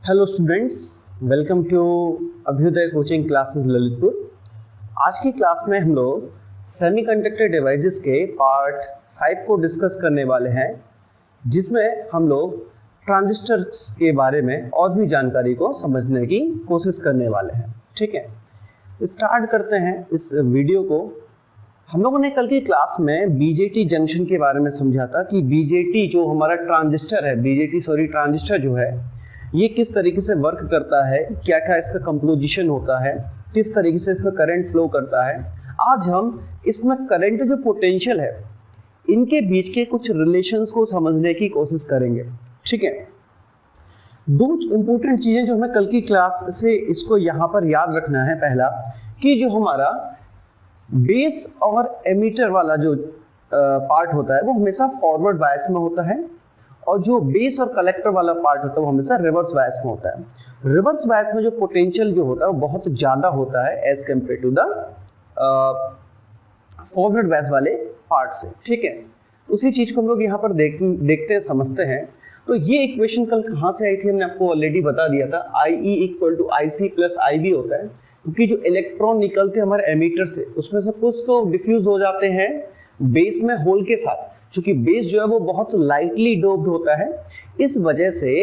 Hello students, welcome to Abhyudaya coaching classes Lalitpur. आज की class में हम लोग सेमीकंडक्टर डिवाइसेस के पार्ट 5 को डिस्कस करने वाले हैं, जिसमें हम लोग ट्रांजिस्टर्स के बारे में और भी जानकारी को समझने की कोशिश करने वाले हैं। ठीक है, स्टार्ट करते हैं इस वीडियो को। हम लोगों ने कल की क्लास में बीजेटी जंक्शन के बारे में समझा था कि बीजेटी जो हमारा ट्रांजिस्टर है, ट्रांजिस्टर जो है ये किस तरीके से वर्क करता है, क्या क्या इसका कंपोजिशन होता है, किस तरीके से इसमें करंट फ्लो करता है। आज हम इसमें करंट जो पोटेंशियल है इनके बीच के कुछ रिलेशंस को समझने की कोशिश करेंगे। ठीक है, दो इंपॉर्टेंट चीज़ें जो हमें कल की क्लास से इसको यहाँ पर याद रखना है। पहला कि जो हमारा बेस और एमीटर वाला जो पार्ट होता है वो हमेशा फॉरवर्ड बायस में होता है, और जो बेस और कलेक्टर वाला पार्ट होता है वो हमेशा रिवर्स बायस में होता है। रिवर्स बायस में जो पोटेंशियल जो होता है वो बहुत ज़्यादा होता है as compare to the forward bias वाले पार्ट से। ठीक है, उसी चीज़ को हम लोग यहाँ पर देखते हैं, समझते हैं। तो ये इक्वेशन कल कहाँ से आई थी, हमने आपको ऑलरेडी बता दिया था। IE = IC + IB होता है, क्योंकि जो इलेक्ट्रॉन निकलते हैं हमारे एमीटर से उसमें से कुछ तो डिफ्यूज हो जाते हैं बेस में होल के साथ। चूंकि बेस जो है वो बहुत लाइटली डोप्ड होता है, इस वजह से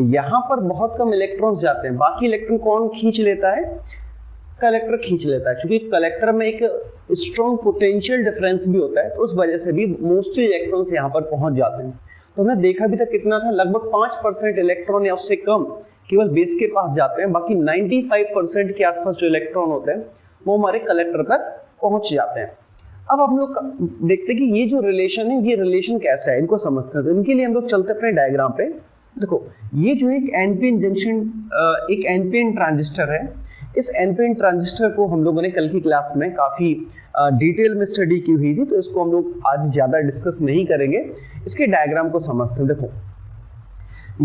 यहाँ पर बहुत कम इलेक्ट्रॉन्स जाते हैं। बाकी इलेक्ट्रॉन कौन खींच लेता है? कलेक्टर खींच लेता है। चूंकि कलेक्टर में एक स्ट्रॉन्ग पोटेंशियल डिफरेंस भी होता है, तो उस वजह से भी मोस्टली इलेक्ट्रॉन्स यहाँ पर पहुंच जाते हैं। तो हमने देखा भी था कितना था, लगभग 5% इलेक्ट्रॉन या उससे कम केवल बेस के पास जाते हैं। बाकी 95% के आसपास जो इलेक्ट्रॉन होते हैं वो हमारे कलेक्टर तक पहुंच जाते हैं। अब हम लोग देखते हैं कि ये जो रिलेशन है, ये रिलेशन कैसा है, इनको समझते हैं। तो इनके लिए हम लोग चलते अपने डायग्राम पे। देखो, ये जो एक एनपीएन जंक्शन, एक एनपीएन ट्रांजिस्टर है। इस एनपीएन ट्रांजिस्टर को हम लोगों ने कल की क्लास में काफ़ी डिटेल में स्टडी की हुई थी, तो इसको हम लोग आज ज़्यादा डिस्कस नहीं करेंगे। इसके डायग्राम को समझते हैं। देखो,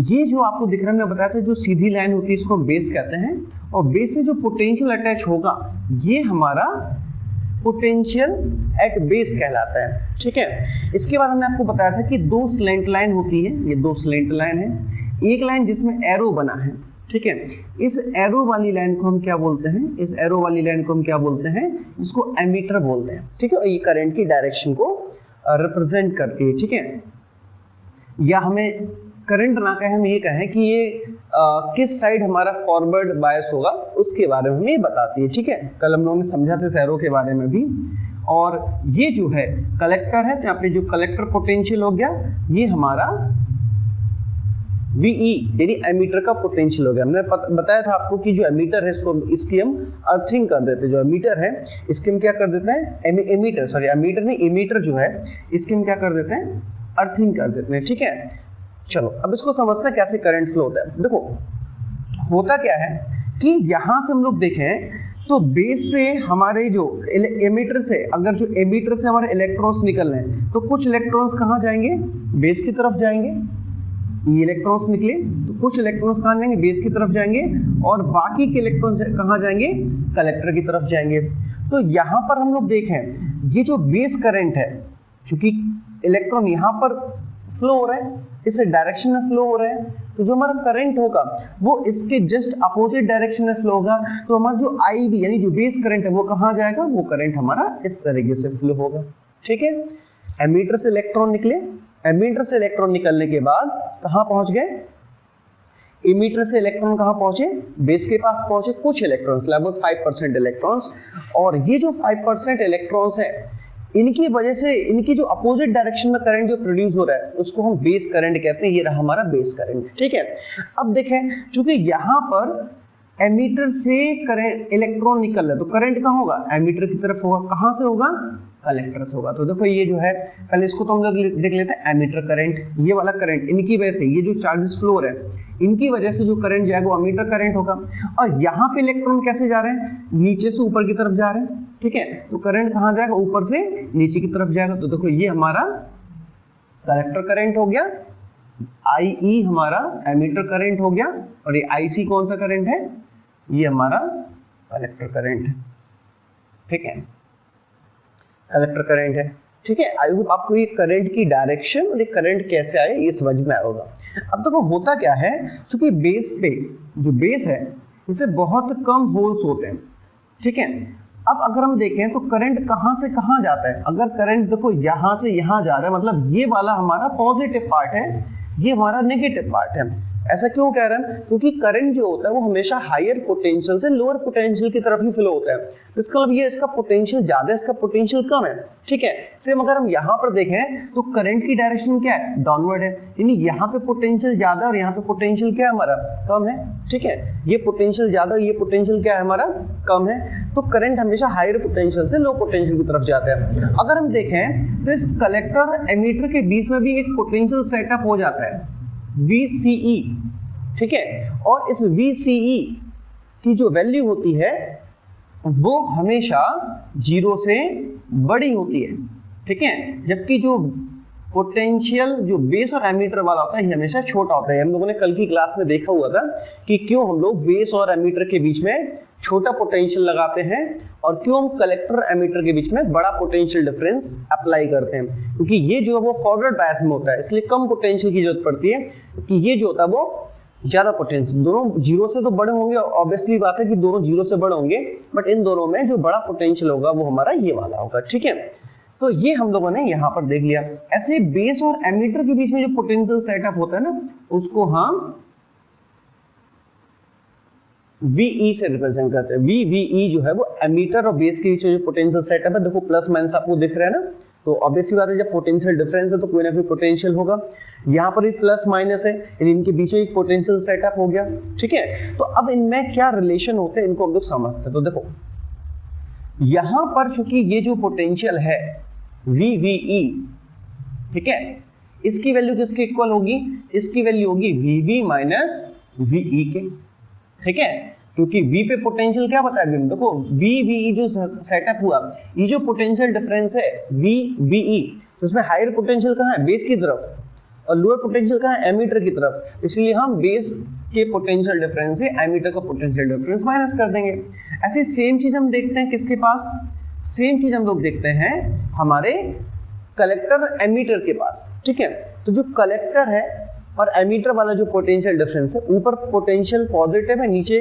ये जो आपको दिख रहा है, मैं बताया था, जो सीधी लाइन होती है इसको हम बेस कहते हैं, और बेस से जो पोटेंशियल अटैच होगा ये हमारा पोटेंशियल एट बेस कहलाता है। ठीक है, इसके बाद हमने आपको बताया था कि दो स्लेंट लाइन होती है। ये दो स्लेंट लाइन है, एक लाइन जिसमें एरो बना है। ठीक है, इस एरो वाली लाइन को हम क्या बोलते हैं? इस एरो वाली लाइन को हम क्या बोलते हैं? इसको एमीटर बोलते हैं। ठीक है, और ये करंट की डायरेक्शन को रिप्रेजेंट करती है। ठीक है, या हमें करंट ना कहें, हम ये कहें कि ये किस साइड हमारा फॉरवर्ड बायस होगा उसके बारे में हमें ये बताती है। ठीक है, कल हम लोगों ने समझा था एरो के बारे में भी। और ये जो है कलेक्टर है, तो यहाँ पे जो कलेक्टर पोटेंशियल हो गया ये हमारा VE यानी एमीटर का पोटेंशियल हो गया। हमने बताया था आपको कि जो एमीटर है इसकी हम अर्थिंग कर देते हैं। जो एमीटर है इसके हम क्या कर देते हैं? एमीटर जो है इसके हम क्या कर देते हैं? अर्थिंग कर देते हैं। ठीक है, चलो अब इसको समझते हैं कैसे करंट फ्लो होता है। देखो, होता क्या है कि यहाँ से हम लोग देखें तो बेस से हमारे जो एमीटर से, अगर जो एमीटर से हमारे इलेक्ट्रॉन्स निकल रहे हैं तो कुछ इलेक्ट्रॉन्स कहाँ जाएंगे? बेस की तरफ जाएंगे। ये इलेक्ट्रॉन्स निकले तो कुछ इलेक्ट्रॉन्स कहाँ जाएंगे? बेस की तरफ जाएंगे, और बाकी के इलेक्ट्रॉन्स कहाँ जाएंगे? कलेक्टर की तरफ जाएंगे। तो यहाँ पर हम लोग देखें, ये जो बेस करंट है, चूंकि इलेक्ट्रॉन यहाँ पर फ्लो हो रहा है, इस डायरेक्शन में फ्लो हो रहे हैं, तो जो हमारा करंट होगा वो इसके जस्ट अपोजिट डायरेक्शन में फ्लो होगा। तो हमारा जो IB यानी जो बेस करंट है वो कहाँ जाएगा? वो करंट हमारा इस तरीके से फ्लो होगा। ठीक है, एमीटर से इलेक्ट्रॉन निकले, एमीटर से इलेक्ट्रॉन निकलने के बाद कहाँ पहुंच गए? एमीटर से इलेक्ट्रॉन कहाँ पहुंचे? बेस के पास पहुंचे कुछ इलेक्ट्रॉन्स, लगभग 5% इलेक्ट्रॉन्स। और ये जो 5% इलेक्ट्रॉन्स है, इनकी वजह से इनकी जो अपोजिट डायरेक्शन में करंट जो प्रोड्यूस हो रहा है उसको हम बेस करंट कहते हैं। ये रहा हमारा बेस करंट। ठीक है, अब देखें, चूंकि यहाँ पर एमीटर से करंट इलेक्ट्रॉन निकल रहा है तो करंट कहाँ होगा? एमीटर की तरफ होगा। कहाँ से होगा? कलेक्टर से होगा। तो देखो, ये जो है, पहले इसको तो हम लोग देख लेते हैं। एमीटर करंट, ये वाला करंट, इनकी वजह से ये जो चार्जेस फ्लो हो रहे हैं इनकी वजह से जो करंट जाएगा वो एमीटर करंट होगा। और यहाँ पे इलेक्ट्रॉन कैसे जा रहे हैं? नीचे से ऊपर की तरफ जा रहे हैं। ठीक है, तो करंट कहाँ जाएगा? ऊपर से नीचे की तरफ जाएगा। तो देखो, ये हमारा कलेक्टर करंट हो गया, IE हमारा एमीटर करंट हो गया, और ये IC कौन सा करंट है? ये हमारा कलेक्टर करंट है। ठीक है, कलेक्टर करंट है। ठीक है। आई होप आपको ये करंट की डायरेक्शन और ये करंट कैसे आए ये समझ में आएगा। अब देखो होता क्या है, चूंकि बेस पे जो बेस है इसे बहुत कम होल्स होते हैं, ठीक है। अब अगर हम देखें तो करंट कहां से कहां जाता है, अगर करंट देखो यहां से यहां जा रहा है, मतलब ये वाला हमारा पॉजिटिव पार्ट है, ये हमारा नेगेटिव पार्ट है। ऐसा क्यों कह रहे हैं, क्योंकि करंट जो होता है वो हमेशा हायर पोटेंशियल से लोअर पोटेंशियल की तरफ ही फ्लो होता है। तो इसका मतलब ये इसका पोटेंशियल ज्यादा है, इसका पोटेंशियल कम है, ठीक है। सेम अगर हम यहाँ पर देखें तो करंट की डायरेक्शन क्या है, डाउनवर्ड है, यानी यहाँ पे पोटेंशियल ज्यादा और यहाँ पे पोटेंशियल क्या है हमारा, कम है, ठीक है। ये पोटेंशियल ज्यादा, ये पोटेंशियल क्या है हमारा, कम है। तो करंट हमेशा हायर पोटेंशियल से लो पोटेंशियल की तरफ जाता है। अगर हम देखें तो इस कलेक्टर एमीटर के बीच में भी एक पोटेंशियल सेटअप हो जाता है, VCE, ठीक है। और इस VCE की जो वैल्यू होती है वो हमेशा 0 से बड़ी होती है, ठीक है। जबकि जो पोटेंशियल जो बेस और एमीटर वाला होता है ये हमेशा छोटा होता है। हम लोगों ने कल की क्लास में देखा हुआ था कि क्यों हम लोग बेस और एमीटर के बीच में छोटा पोटेंशियल लगाते हैं और क्यों हम कलेक्टर एमीटर के बीच में बड़ा पोटेंशियल डिफरेंस अप्लाई करते हैं, क्योंकि ये जो है वो फॉरवर्ड बायस में होता है, इसलिए कम पोटेंशियल की जरूरत पड़ती है, क्योंकि ये जो होता है वो ज्यादा पोटेंशियल, दोनों 0 से तो बड़े होंगे, ऑब्वियसली बात है कि दोनों 0 से बड़े होंगे, बट इन दोनों में जो बड़ा पोटेंशियल होगा वो हमारा ये वाला होगा, ठीक है। तो ये हम लोगों ने यहाँ पर देख लिया। ऐसे बेस और एमीटर के बीच में जो पोटेंशियल सेटअप होता है ना उसको हम VE से रिप्रेजेंट करते हैं। VE जो है वो एमीटर और बेस के बीच में जो पोटेंशियल सेटअप है, देखो प्लस माइनस आपको दिख रहा है ना, तो ऑब्वियसली बात है जब पोटेंशियल डिफरेंस है तो कोई ना कोई पोटेंशियल होगा। यहाँ पर भी प्लस माइनस है, इनके बीच में एक पोटेंशियल सेटअप हो गया, ठीक है। तो अब इनमें क्या रिलेशन होते हैं इनको हम लोग समझते हैं। तो देखो यहाँ पर चूंकि ये जो पोटेंशियल है VVE, ठीक है, इसकी वैल्यू किसके इक्वल होगी, इसकी वैल्यू होगी VV माइनस VE के, ठीक है। क्योंकि V पे पोटेंशियल क्या बताया, देखो VVE जो सेटअप हुआ, ये जो पोटेंशियल डिफरेंस है VVE, तो इसमें हायर पोटेंशियल कहाँ है, बेस की तरफ, और लोअर पोटेंशियल कहाँ है, एमीटर की तरफ। इसलिए हम बेस के पोटेंशियल डिफरेंस से एमीटर का पोटेंशियल डिफरेंस माइनस कर देंगे। ऐसे सेम चीज हम देखते हैं किसके पास, सेम चीज हम लोग देखते हैं हमारे कलेक्टर एमीटर के पास, ठीक है। तो जो कलेक्टर है और एमीटर वाला जो पोटेंशियल डिफरेंस है, ऊपर पोटेंशियल पॉजिटिव है, नीचे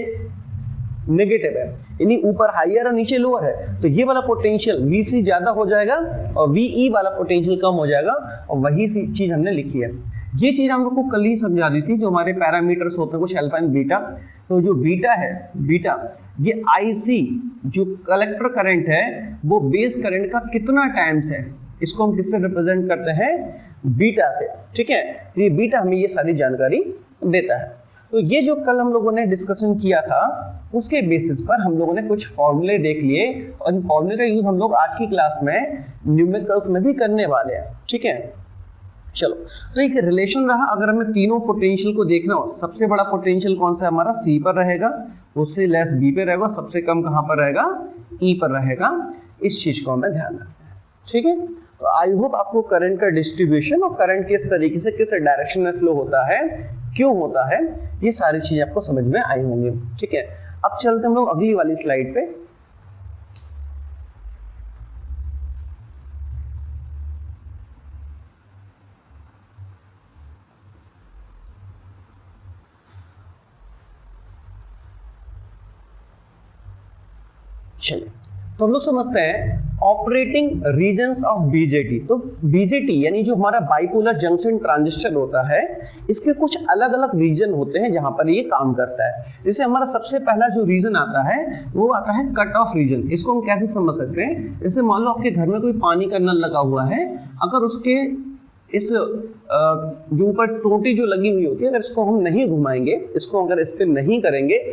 नेगेटिव है, यानी ऊपर हायर और नीचे लोअर है, तो ये वाला पोटेंशियल VC ज्यादा हो जाएगा और VE वाला पोटेंशियल कम हो जाएगा, और वही चीज हमने लिखी है। ये चीज हम लोग को कल ही समझा दी थी, जो हमारे पैरामीटर्स होते हैं कुछ अल्फा एंड बीटा। तो जो बीटा है, बीटा ये IC जो कलेक्टर करंट है वो बेस करंट का कितना टाइम्स है, इसको हम किससे रिप्रेजेंट करते हैं, बीटा से, ठीक है। तो ये बीटा हमें ये सारी जानकारी देता है। तो ये जो कल हम लोगों ने डिस्कशन किया था उसके बेसिस पर हम लोगों ने कुछ फॉर्मूले देख लिए, और इन फॉर्मूले का यूज हम लोग आज की क्लास में न्यूमेरिकल्स में भी करने वाले हैं, ठीक है। चलो, तो एक रिलेशन रहा, अगर हमें तीनों पोटेंशियल को देखना हो, सबसे बड़ा पोटेंशियल कौन सा हमारा C पर रहेगा, उससे लेस B पे रहेगा, सबसे कम कहाँ पर रहेगा, E पर रहेगा। इस चीज को हमें ध्यान रखना है, ठीक है। तो आई होप आपको करंट का डिस्ट्रीब्यूशन और करंट किस तरीके से किस डायरेक्शन में फ्लो होता है, क्यों होता है, ये सारी चीजें आपको समझ में आई होंगी, ठीक है। अब चलते हम लोग अगली वाली स्लाइड पे। चलिए, तो हम लोग समझते हैं ऑपरेटिंग रीजन्स ऑफ बीजेटी। तो बीजेटी यानी जो हमारा बाइपोलर जंक्शन ट्रांजिस्टर होता है, इसके कुछ अलग अलग रीजन होते हैं जहां पर ये काम करता है। जैसे हमारा सबसे पहला जो रीजन आता है वो आता है कट ऑफ रीजन। इसको हम कैसे समझ सकते हैं, जैसे मान लो आपके घर में कोई पानी का नल लगा हुआ है, अगर उसके इस जो ऊपर टोटी जो लगी हुई होती है, अगर इसको हम नहीं घुमाएंगे, इसको अगर इस पर नहीं करेंगे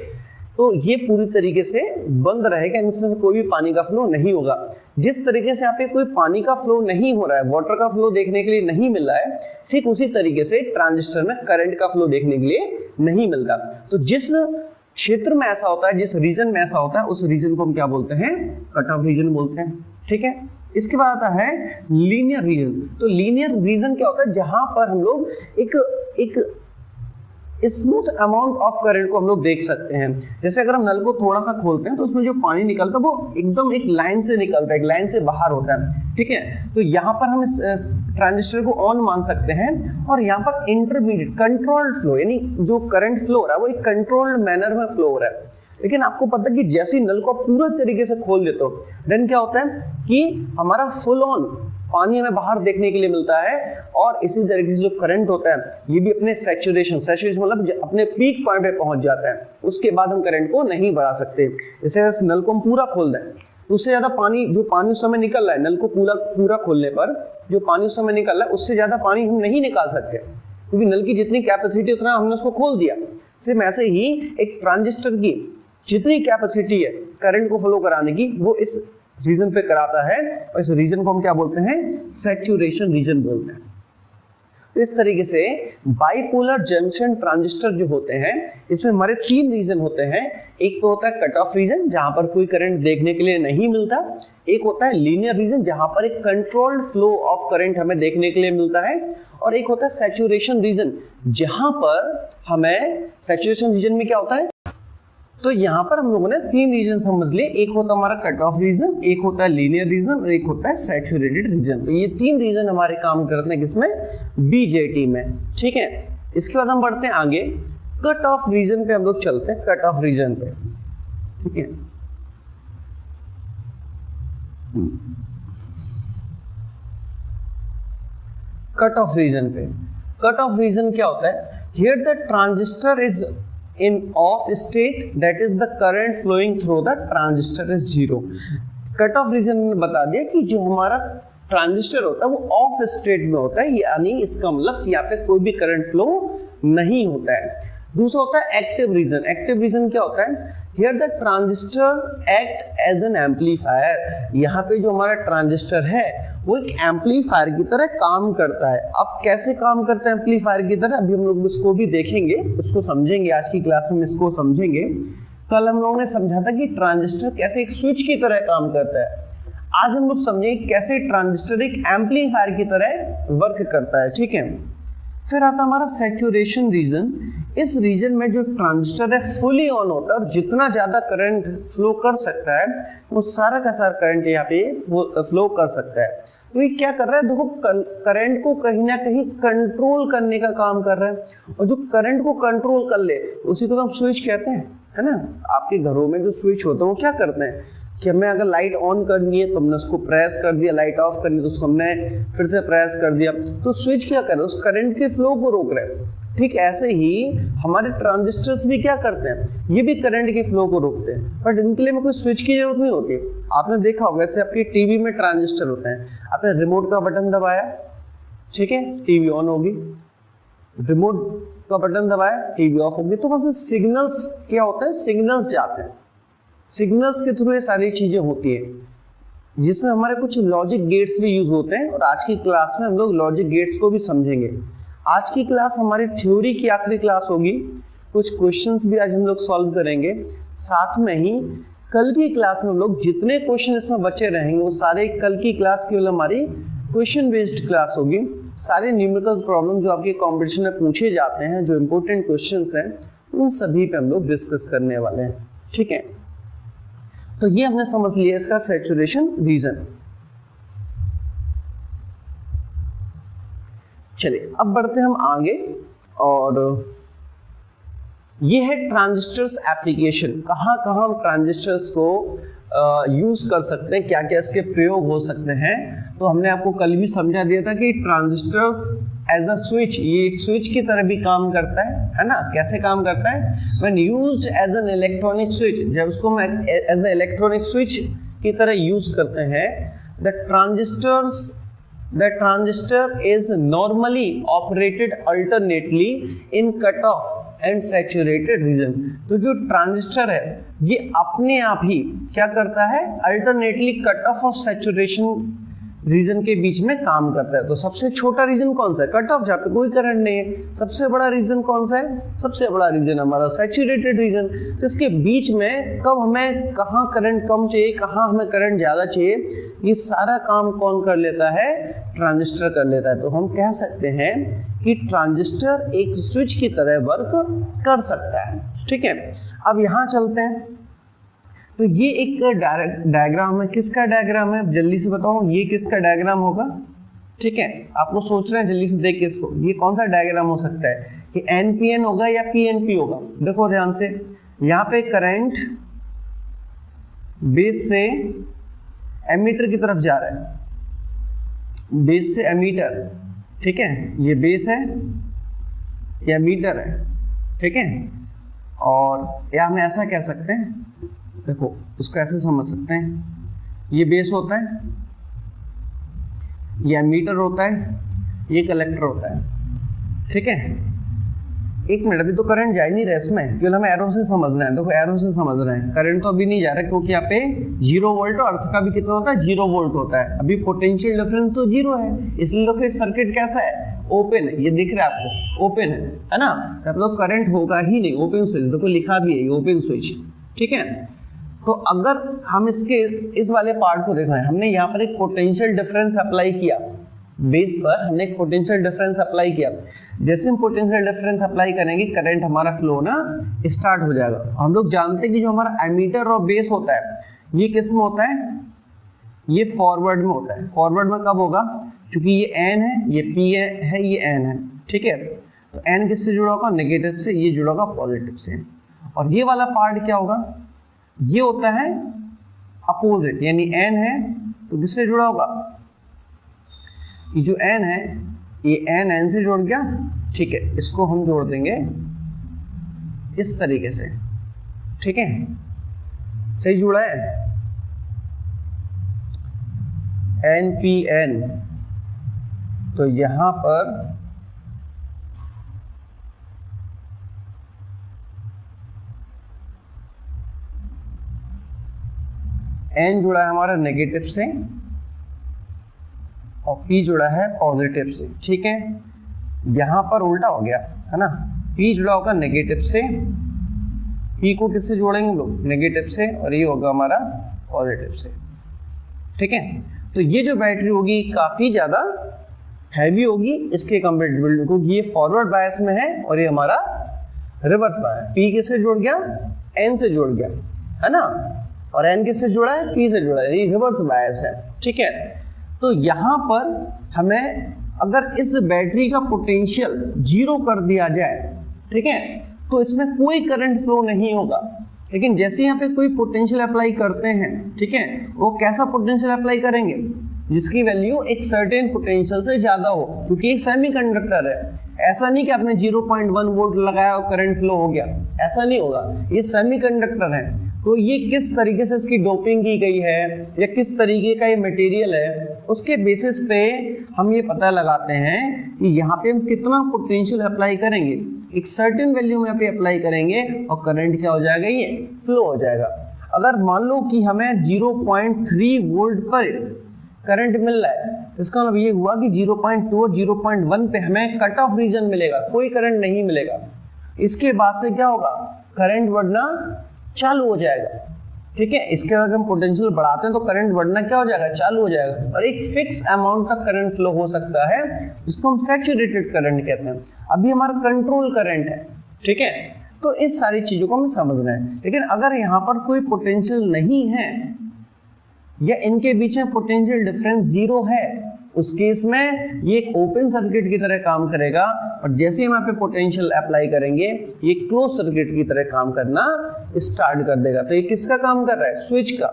तो ये पूरी तरीके से बंद रहेगा, इसमें से कोई भी पानी का फ्लो नहीं होगा। जिस तरीके से यहाँ पे कोई पानी का फ्लो नहीं हो रहा है, वाटर का फ्लो देखने के लिए नहीं मिल रहा है, ठीक उसी तरीके से ट्रांजिस्टर में करंट का फ्लो देखने के लिए नहीं मिलता। तो जिस क्षेत्र में ऐसा होता है, जिस रीजन में ऐसा होता है, उस रीजन को हम क्या बोलते हैं, कट ऑफ रीजन बोलते हैं, ठीक है। इसके बाद आता है लीनियर रीजन। तो लीनियर रीजन क्या होता है, जहां पर हम लोग स्मूथ अमाउंट ऑफ करंट को हम लोग देख सकते हैं। जैसे अगर हम नल को थोड़ा सा खोलते हैं तो उसमें जो पानी निकलता है वो एकदम एक लाइन से निकलता है, एक लाइन से बाहर होता है, ठीक है। तो यहाँ पर हम इस ट्रांजिस्टर को ऑन मान सकते हैं और यहाँ पर इंटरमीडिएट कंट्रोल्ड फ्लो, यानी जो करंट फ्लो हो रहा है वो एक कंट्रोल्ड मैनर में फ्लो हो रहा है। लेकिन आपको पता है कि जैसे ही नल को पूरा तरीके से खोल देते हो देन क्या होता है कि हमारा फुल ऑन पानी हमें बाहर देखने के लिए मिलता है, और इसी तरीके से जो करंट होता है ये भी अपने सैचुरेशन मतलब अपने पीक पॉइंट पे पहुंच जाता है। उसके बाद हम करंट को नहीं बढ़ा सकते। जैसे नल को हम पूरा खोल दें तो उससे ज्यादा पानी जो पानी उस समय निकल रहा है, नल को पूरा खोलने पर जो पानी उस समय निकल रहा है उससे ज्यादा पानी हम नहीं निकाल सकते, क्योंकि नल की जितनी कैपेसिटी उतना हमने उसको खोल दिया। सेम ऐसे ही एक ट्रांजिस्टर की जितनी कैपेसिटी है करंट को फ्लो कराने की वो इस रीजन पे कराता है, और इस रीजन को हम क्या बोलते हैं, सैचुरेशन रीजन बोलते हैं। तो इस तरीके से बाइपोलर जंक्शन ट्रांजिस्टर जो होते हैं इसमें हमारे 3 रीजन होते हैं। एक तो होता है कट ऑफ रीजन जहां पर कोई करंट देखने के लिए नहीं मिलता, एक होता है लीनियर रीजन जहां पर एक कंट्रोल्ड फ्लो ऑफ करंट हमें देखने के लिए मिलता है, और एक होता है सैचुरेशन रीजन जहां पर हमें सैचुरेशन रीजन में क्या होता है। तो यहाँ पर हम लोगों ने 3 रीजन समझ लिए, एक होता है हमारा कट ऑफ रीजन, एक होता है लीनियर रीजन और एक होता है सैचुरेटेड रीजन। तो ये 3 रीजन हमारे काम करते हैं किसमें, बीजेटी में, ठीक है। इसके बाद हम बढ़ते हैं आगे, कट ऑफ रीजन पे हम लोग चलते हैं, कट ऑफ रीजन पे, ठीक है। कट ऑफ रीजन पे, कट ऑफ रीजन क्या होता है, here the transistor is in off state, that is the current flowing through the transistor is 0। Cut off region ने बता दिया कि जो हमारा ट्रांजिस्टर होता है वो ऑफ स्टेट में होता है, यानी इसका मतलब यहाँ पे कोई भी करंट फ्लो नहीं होता है। दूसरा होता है एक्टिव रीजन। एक्टिव रीजन क्या होता है, here the transistor act as an amplifier. यहाँ पे जो हमारा ट्रांजिस्टर है वो एक एम्पलीफायर की तरह काम करता है। अब कैसे काम करता है एम्पलीफायर की तरह, अभी हम लोग इसको भी देखेंगे, उसको समझेंगे, आज की क्लास में इसको समझेंगे। कल हम लोगों ने समझा था कि ट्रांजिस्टर कैसे एक स्विच की तरह काम करता है, आज हम लोग समझेंगे कैसे ट्रांजिस्टर एक एम्पलीफायर की तरह वर्क करता है, ठीक है। फिर आता हमारा सैचुरेशन रीजन। इस रीजन में जो ट्रांजिस्टर है फुली ऑन होता है और जितना ज्यादा करंट फ्लो कर सकता है वो सारा का सारा करंट यहाँ पे फ्लो कर सकता है। तो ये क्या कर रहा है, देखो करंट को कहीं ना कहीं कंट्रोल करने का काम कर रहा है, और जो करंट को कंट्रोल कर ले उसी को तो हम स्विच कहते हैं, है ना। आपके घरों में जो स्विच होते हैं वो क्या करते हैं कि हमें अगर लाइट ऑन करनी है तो हमने उसको प्रेस कर दिया, लाइट ऑफ करनी है तो उसको हमने फिर से प्रेस कर दिया। तो स्विच क्या कर रहे हैं, उस करंट के फ्लो को रोक रहे हैं। ठीक ऐसे ही हमारे ट्रांजिस्टर्स भी क्या करते हैं, ये भी करंट के फ्लो को रोकते हैं, बट इनके लिए कोई स्विच की जरूरत नहीं होती। आपने देखा होगा जैसे आपकी टीवी में ट्रांजिस्टर होते हैं, आपने रिमोट का बटन दबाया, ठीक है, टीवी ऑन होगी, रिमोट का बटन दबाया, टीवी ऑफ होगी। तो बस सिग्नल्स क्या होते हैं, सिग्नल्स जाते हैं, सिग्नल्स के थ्रू ये सारी चीजें होती है, जिसमें हमारे कुछ लॉजिक गेट्स भी यूज होते हैं। और आज की क्लास में हम लोग लॉजिक गेट्स को भी समझेंगे। आज की क्लास हमारी थ्योरी की आखिरी क्लास होगी, कुछ क्वेश्चंस भी आज हम लोग सॉल्व करेंगे। साथ में ही कल की क्लास में हम लोग जितने क्वेश्चन इसमें बचे रहेंगे वो सारे कल की क्लास केवल हमारी क्वेश्चन बेस्ड क्लास होगी। सारे न्यूमेरिकल प्रॉब्लम जो आपके कॉम्पिटिशन में पूछे जाते हैं, जो इंपॉर्टेंट क्वेश्चंस हैं, उन सभी पे हम लोग डिस्कस करने वाले हैं, ठीक है। तो ये हमने समझ लिया इसका सैचुरेशन रीजन। चलिए अब बढ़ते हैं हम आगे, और ये है ट्रांजिस्टर्स एप्लीकेशन। कहाँ कहाँ हम ट्रांजिस्टर्स को यूज कर सकते हैं, क्या क्या इसके प्रयोग हो सकते हैं। तो हमने आपको कल भी समझा दिया था कि ट्रांजिस्टर्स एज अ स्विच, ये एक स्विच की तरह भी काम करता है ना। कैसे काम करता है, when used as an electronic switch, जब उसको हम एज अ इलेक्ट्रॉनिक स्विच की तरह यूज करते हैं, the transistor is normally operated alternately in cutoff and saturated region। तो जो ट्रांजिस्टर है ये अपने आप ही क्या करता है, अल्टरनेटली कट ऑफ और सैचुरेशन रीजन के बीच में काम करता है। तो सबसे छोटा रीजन कौन सा है? कट ऑफ, जहाँ पे कोई करंट नहीं है। सबसे बड़ा रीजन कौन सा है? सबसे बड़ा रीजन हमारा सैचुरेटेड रीजन। तो इसके बीच में कब हमें कहाँ करंट कम चाहिए, कहाँ हमें करंट ज़्यादा चाहिए, ये सारा काम कौन कर लेता है? ट्रांजिस्टर कर लेता है। तो हम कह सकते हैं कि ट्रांजिस्टर एक स्विच की तरह वर्क कर सकता है। ठीक है, अब यहाँ चलते हैं। तो ये एक डायग्राम है। किसका डायग्राम है? जल्दी से बताओ, ये किसका डायग्राम होगा? ठीक है, आप लोग सोच रहे हैं, जल्दी से देख के इसको, ये कौन सा डायग्राम हो सकता है कि NPN होगा या PNP होगा? देखो ध्यान से, यहाँ पे करंट बेस से एमीटर की तरफ जा रहा है, बेस से एमीटर। ठीक है, ये बेस है, ये एमीटर है। ठीक है, और या हम ऐसा कह सकते हैं, देखो इसको ऐसे समझ सकते हैं, ये बेस होता है, ये एमीटर होता है, ये कलेक्टर होता है। ठीक है, एक मिनट, अभी तो करंट जा ही नहीं रहा इसमें, केवल हमें एरो से समझ रहे हैं। देखो एरो से समझ रहे हैं, करंट तो अभी नहीं जा रहा क्योंकि यहाँ पे 0 वोल्ट और अर्थ का भी कितना होता है? 0 वोल्ट होता है। अभी पोटेंशियल डिफरेंस तो 0 है, इसलिए देखो सर्किट कैसा है? ओपन है। ये दिख रहा है आपको, ओपन है ना? मतलब करंट होगा ही नहीं, ओपन स्विच। देखो लिखा भी है, ये ओपन स्विच। ठीक है, तो अगर हम इसके इस वाले पार्ट को देखें, हमने यहाँ पर एक पोटेंशियल डिफरेंस अप्लाई किया, बेस पर हमने एक पोटेंशियल डिफरेंस अप्लाई किया। जैसे हम पोटेंशियल डिफरेंस अप्लाई करेंगे, करंट हमारा फ्लो ना स्टार्ट हो जाएगा। हम लोग जानते हैं कि जो हमारा एमीटर और बेस होता है, ये किस में होता है? ये फॉरवर्ड में होता है। फॉरवर्ड में कब होगा? क्योंकि ये N है, ये P है, ये N है। ठीक है, तो N किससे जुड़ा होगा? नेगेटिव से। ये जुड़ा होगा पॉजिटिव से। और ये वाला पार्ट क्या होगा? ये होता है अपोजिट, यानी N है तो किससे जुड़ा होगा? ये जो N है, ये N से जोड़ गया। ठीक है, इसको हम जोड़ देंगे इस तरीके से। ठीक है, सही जुड़ा है, NPN। तो यहां पर N जुड़ा है हमारा नेगेटिव से और P जुड़ा है पॉजिटिव से। ठीक है, यहां पर उल्टा हो गया है ना, P जुड़ा होगा नेगेटिव से, P को किससे जोड़ेंगे हम लोग? नेगेटिव से, और ये होगा हमारा पॉजिटिव से। ठीक है, तो ये जो बैटरी होगी काफी ज्यादा हैवी होगी इसके कंपेरेटिवली, क्योंकि ये फॉरवर्ड बायस में है और ये हमारा रिवर्स बायस। P किससे जुड़ गया? N से जुड़ गया, है ना? और N किससे जुड़ा है? P से जुड़ा है, ये रिवर्स बायस है। ठीक है, तो यहाँ पर हमें अगर इस बैटरी का पोटेंशियल 0 कर दिया जाए, ठीक है, तो इसमें कोई करंट फ्लो नहीं होगा। लेकिन जैसे यहाँ पे कोई पोटेंशियल अप्लाई करते हैं, ठीक है, वो कैसा पोटेंशियल अप्लाई करेंगे? जिसकी वैल्यू एक सर्टेन पोटेंशियल से ज्यादा हो, क्योंकि ये सेमीकंडक्टर है। ऐसा नहीं कि आपने 0.1 वोल्ट लगाया और करंट फ्लो हो गया, ऐसा नहीं होगा। ये सेमीकंडक्टर है, तो ये किस तरीके से इसकी डोपिंग की गई है या किस तरीके का ये मटेरियल है, उसके बेसिस पे हम ये पता लगाते हैं कि यहाँ पे हम कितना पोटेंशियल अप्लाई करेंगे। एक सर्टेन वैल्यू में यहाँ पे अप्लाई करेंगे और करंट क्या हो जाएगा? ये फ्लो हो जाएगा। अगर मान लो कि हमें 0.3 वोल्ट पर करंट मिल रहा है, इसका मतलब ये हुआ कि 0.2 और 0.1 पे हमें कट ऑफ रीजन मिलेगा, कोई करंट नहीं मिलेगा। इसके बाद से क्या होगा? करंट बढ़ना चालू हो जाएगा। ठीक है, इसके बाद हम पोटेंशियल बढ़ाते हैं तो करंट बढ़ना क्या हो जाएगा? चालू हो जाएगा, और एक फिक्स अमाउंट तक करंट फ्लो हो सकता है, जिसको हम सैचुरेटेड करंट कहते हैं। अभी हमारा कंट्रोल करंट है। ठीक है, तो इस सारी चीजों को हमें समझना है। लेकिन अगर यहाँ पर कोई पोटेंशियल नहीं है या इनके बीच में पोटेंशियल डिफरेंस 0 है, उस केस में ये एक ओपन सर्किट की तरह काम करेगा, और जैसे हम यहाँ पे पोटेंशियल अप्लाई करेंगे ये क्लोज सर्किट की तरह काम करना स्टार्ट कर देगा। तो ये किसका काम कर रहा है? स्विच का।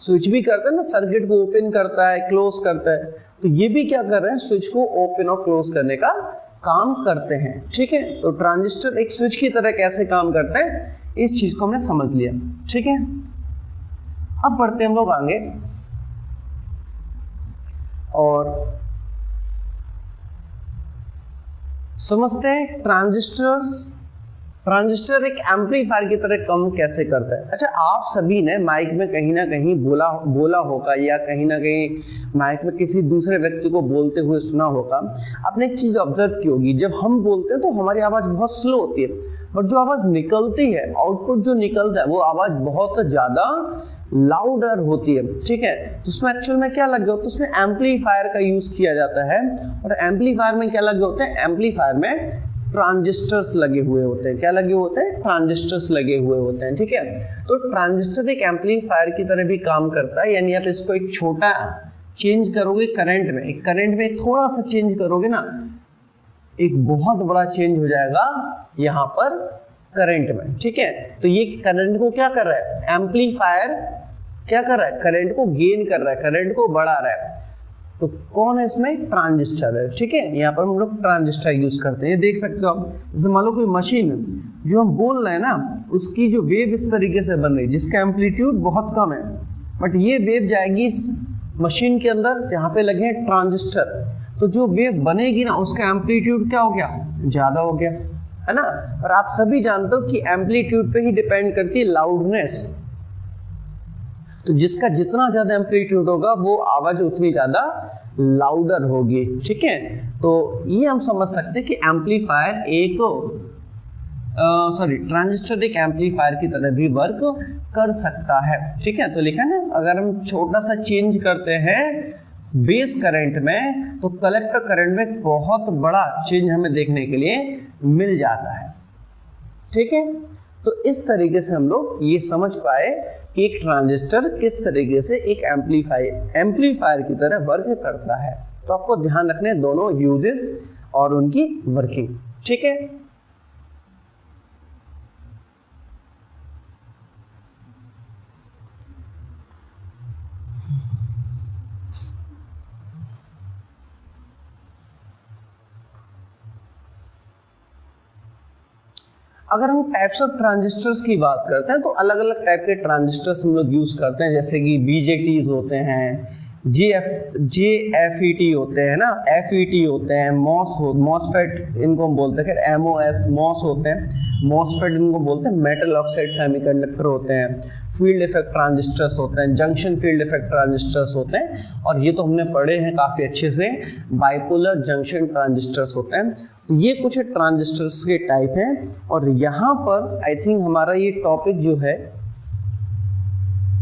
स्विच भी करता है ना, सर्किट को ओपन करता है, क्लोज करता है, तो ये भी क्या कर रहे हैं? स्विच को ओपन और क्लोज करने का काम करते हैं। ठीक है, तो ट्रांजिस्टर एक स्विच की तरह कैसे काम करता है, इस चीज को हमने समझ लिया। ठीक है, अब बढ़ते हम लोग आगे और समझते हैं ट्रांजिस्टर्स ट्रांजिस्टर एक एम्पलीफायर की तरह काम कैसे करता है? अच्छा, आप सभी ने माइक में कहीं ना कहीं बोला होगा या कहीं ना कहीं माइक में किसी दूसरे व्यक्ति को बोलते हुए सुना होगा। आपने एक चीज ऑब्जर्व की होगी, जब हम बोलते हैं तो हमारी आवाज बहुत स्लो होती है, बट जो आवाज निकलती है, आउटपुट जो निकलता है, वो आवाज बहुत ज्यादा लाउडर होती है। ठीक है, तो उसमें एक्चुअल में क्या लगे होते हैं? उसमें एम्पलीफायर का यूज किया जाता है। और एम्पलीफायर में क्या लगे होते हैं? एम्पलीफायर में ट्रांजिस्टर्स लगे हुए होते हैं। क्या लगे होते हैं? ट्रांजिस्टर्स लगे हुए होते हैं। ठीक है, तो ट्रांजिस्टर एक एम्पलीफायर की तरह भी काम करता है, यानी आप इसको एक छोटा चेंज करोगे करंट में, एक करंट में थोड़ा सा चेंज करोगे ना, एक बहुत बड़ा चेंज हो जाएगा यहाँ पर करंट में। ठीक है, तो ये करंट को क्या कर रहा है? एम्पलीफायर क्या कर रहा है? करंट को गेन कर रहा है, करंट को बढ़ा रहा है। तो कौन है इसमें? ट्रांजिस्टर है। ठीक है, यहाँ पर हम लोग ट्रांजिस्टर यूज करते हैं। ये देख सकते हो आप, जैसे मान लो कोई मशीन जो हम बोल रहे हैं ना, उसकी जो वेव इस तरीके से बन रही है जिसका एम्पलीट्यूड बहुत कम है, बट ये वेव जाएगी इस मशीन के अंदर जहाँ पे लगे हैं ट्रांजिस्टर, तो जो वेव बनेगी ना उसका एम्पलीट्यूड क्या हो गया? ज्यादा हो गया, है ना। और आप सभी जानते हो कि एम्पलीट्यूड पे ही डिपेंड करती है लाउडनेस। तो जिसका जितना ज्यादा एम्पलीट्यूड होगा वो आवाज उतनी ज्यादा लाउडर होगी। ठीक है, तो ये हम समझ सकते हैं कि एम्पलीफायर एक ट्रांजिस्टर एक एम्पलीफायर की तरह भी वर्क कर सकता है। ठीक है, तो लिखा ना, अगर हम छोटा सा चेंज करते हैं बेस करंट में तो कलेक्टर करंट में बहुत बड़ा चेंज हमें देखने के लिए मिल जाता है। ठीक है, तो इस तरीके से हम लोग ये समझ पाए कि एक ट्रांजिस्टर किस तरीके से एक एम्पलीफायर की तरह वर्क करता है। तो आपको ध्यान रखने दोनों यूजेस और उनकी वर्किंग। ठीक है, अगर हम टाइप्स ऑफ ट्रांजिस्टर्स की बात करते हैं तो अलग अलग टाइप के ट्रांजिस्टर्स हम लोग यूज करते हैं, जैसे कि बीजेटीज होते हैं, जेएफईटी होते हैं ना, एफईटी होते हैं, मॉसफेट इनको हम बोलते हैं, फिर एमओएस मॉस होते हैं, मॉसफेट इनको बोलते हैं, मेटल ऑक्साइड सेमीकंडक्टर होते हैं, फील्ड इफेक्ट ट्रांजिस्टर्स होते हैं, जंक्शन फील्ड इफेक्ट ट्रांजिस्टर्स होते हैं, और ये तो हमने पढ़े हैं काफी अच्छे से, बाइपोलर जंक्शन ट्रांजिस्टर्स होते हैं। ये कुछ ट्रांजिस्टर्स के टाइप हैं। और यहाँ पर आई थिंक हमारा ये टॉपिक जो है,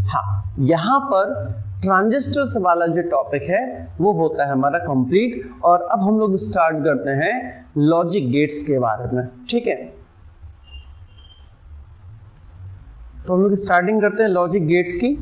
हाँ, यहाँ पर ट्रांजिस्टर्स वाला जो टॉपिक है वो होता है हमारा कंप्लीट। और अब हम लोग स्टार्ट करते हैं लॉजिक गेट्स के बारे में। ठीक है, तो हम लोग स्टार्टिंग करते हैं लॉजिक गेट्स की।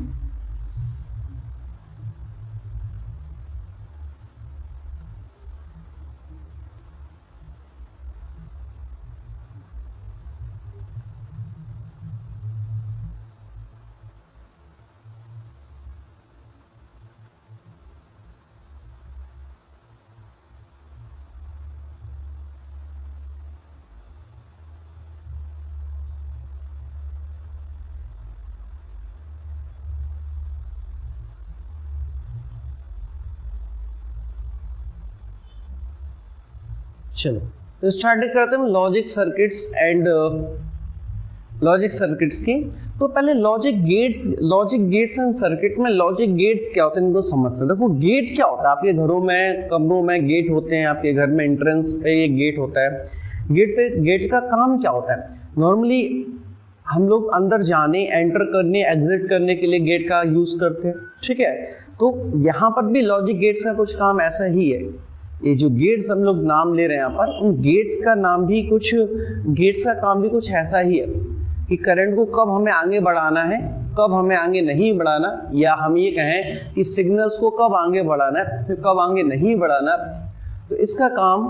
चलो तो स्टार्ट करते हैं लॉजिक सर्किट्स की। तो पहले लॉजिक गेट्स एंड सर्किट में लॉजिक गेट्स क्या होते हैं इनको समझते हैं। देखो गेट क्या होता है, आपके घरों में कमरों में गेट होते हैं, आपके घर में एंट्रेंस पे ये गेट होता है। गेट का काम क्या होता है? नॉर्मली हम लोग अंदर जाने, एंटर करने, एग्जिट करने के लिए गेट का यूज करते हैं। ठीक है, तो यहाँ पर भी लॉजिक गेट्स का कुछ काम ऐसा ही है। ये जो गेट्स हम लोग नाम ले रहे हैं यहाँ पर, उन गेट्स का काम भी कुछ ऐसा ही है कि करंट को कब हमें आगे बढ़ाना है, कब हमें आगे नहीं बढ़ाना, या हम ये कहें कि सिग्नल्स को कब आगे बढ़ाना है, फिर कब आगे नहीं बढ़ाना। तो इसका काम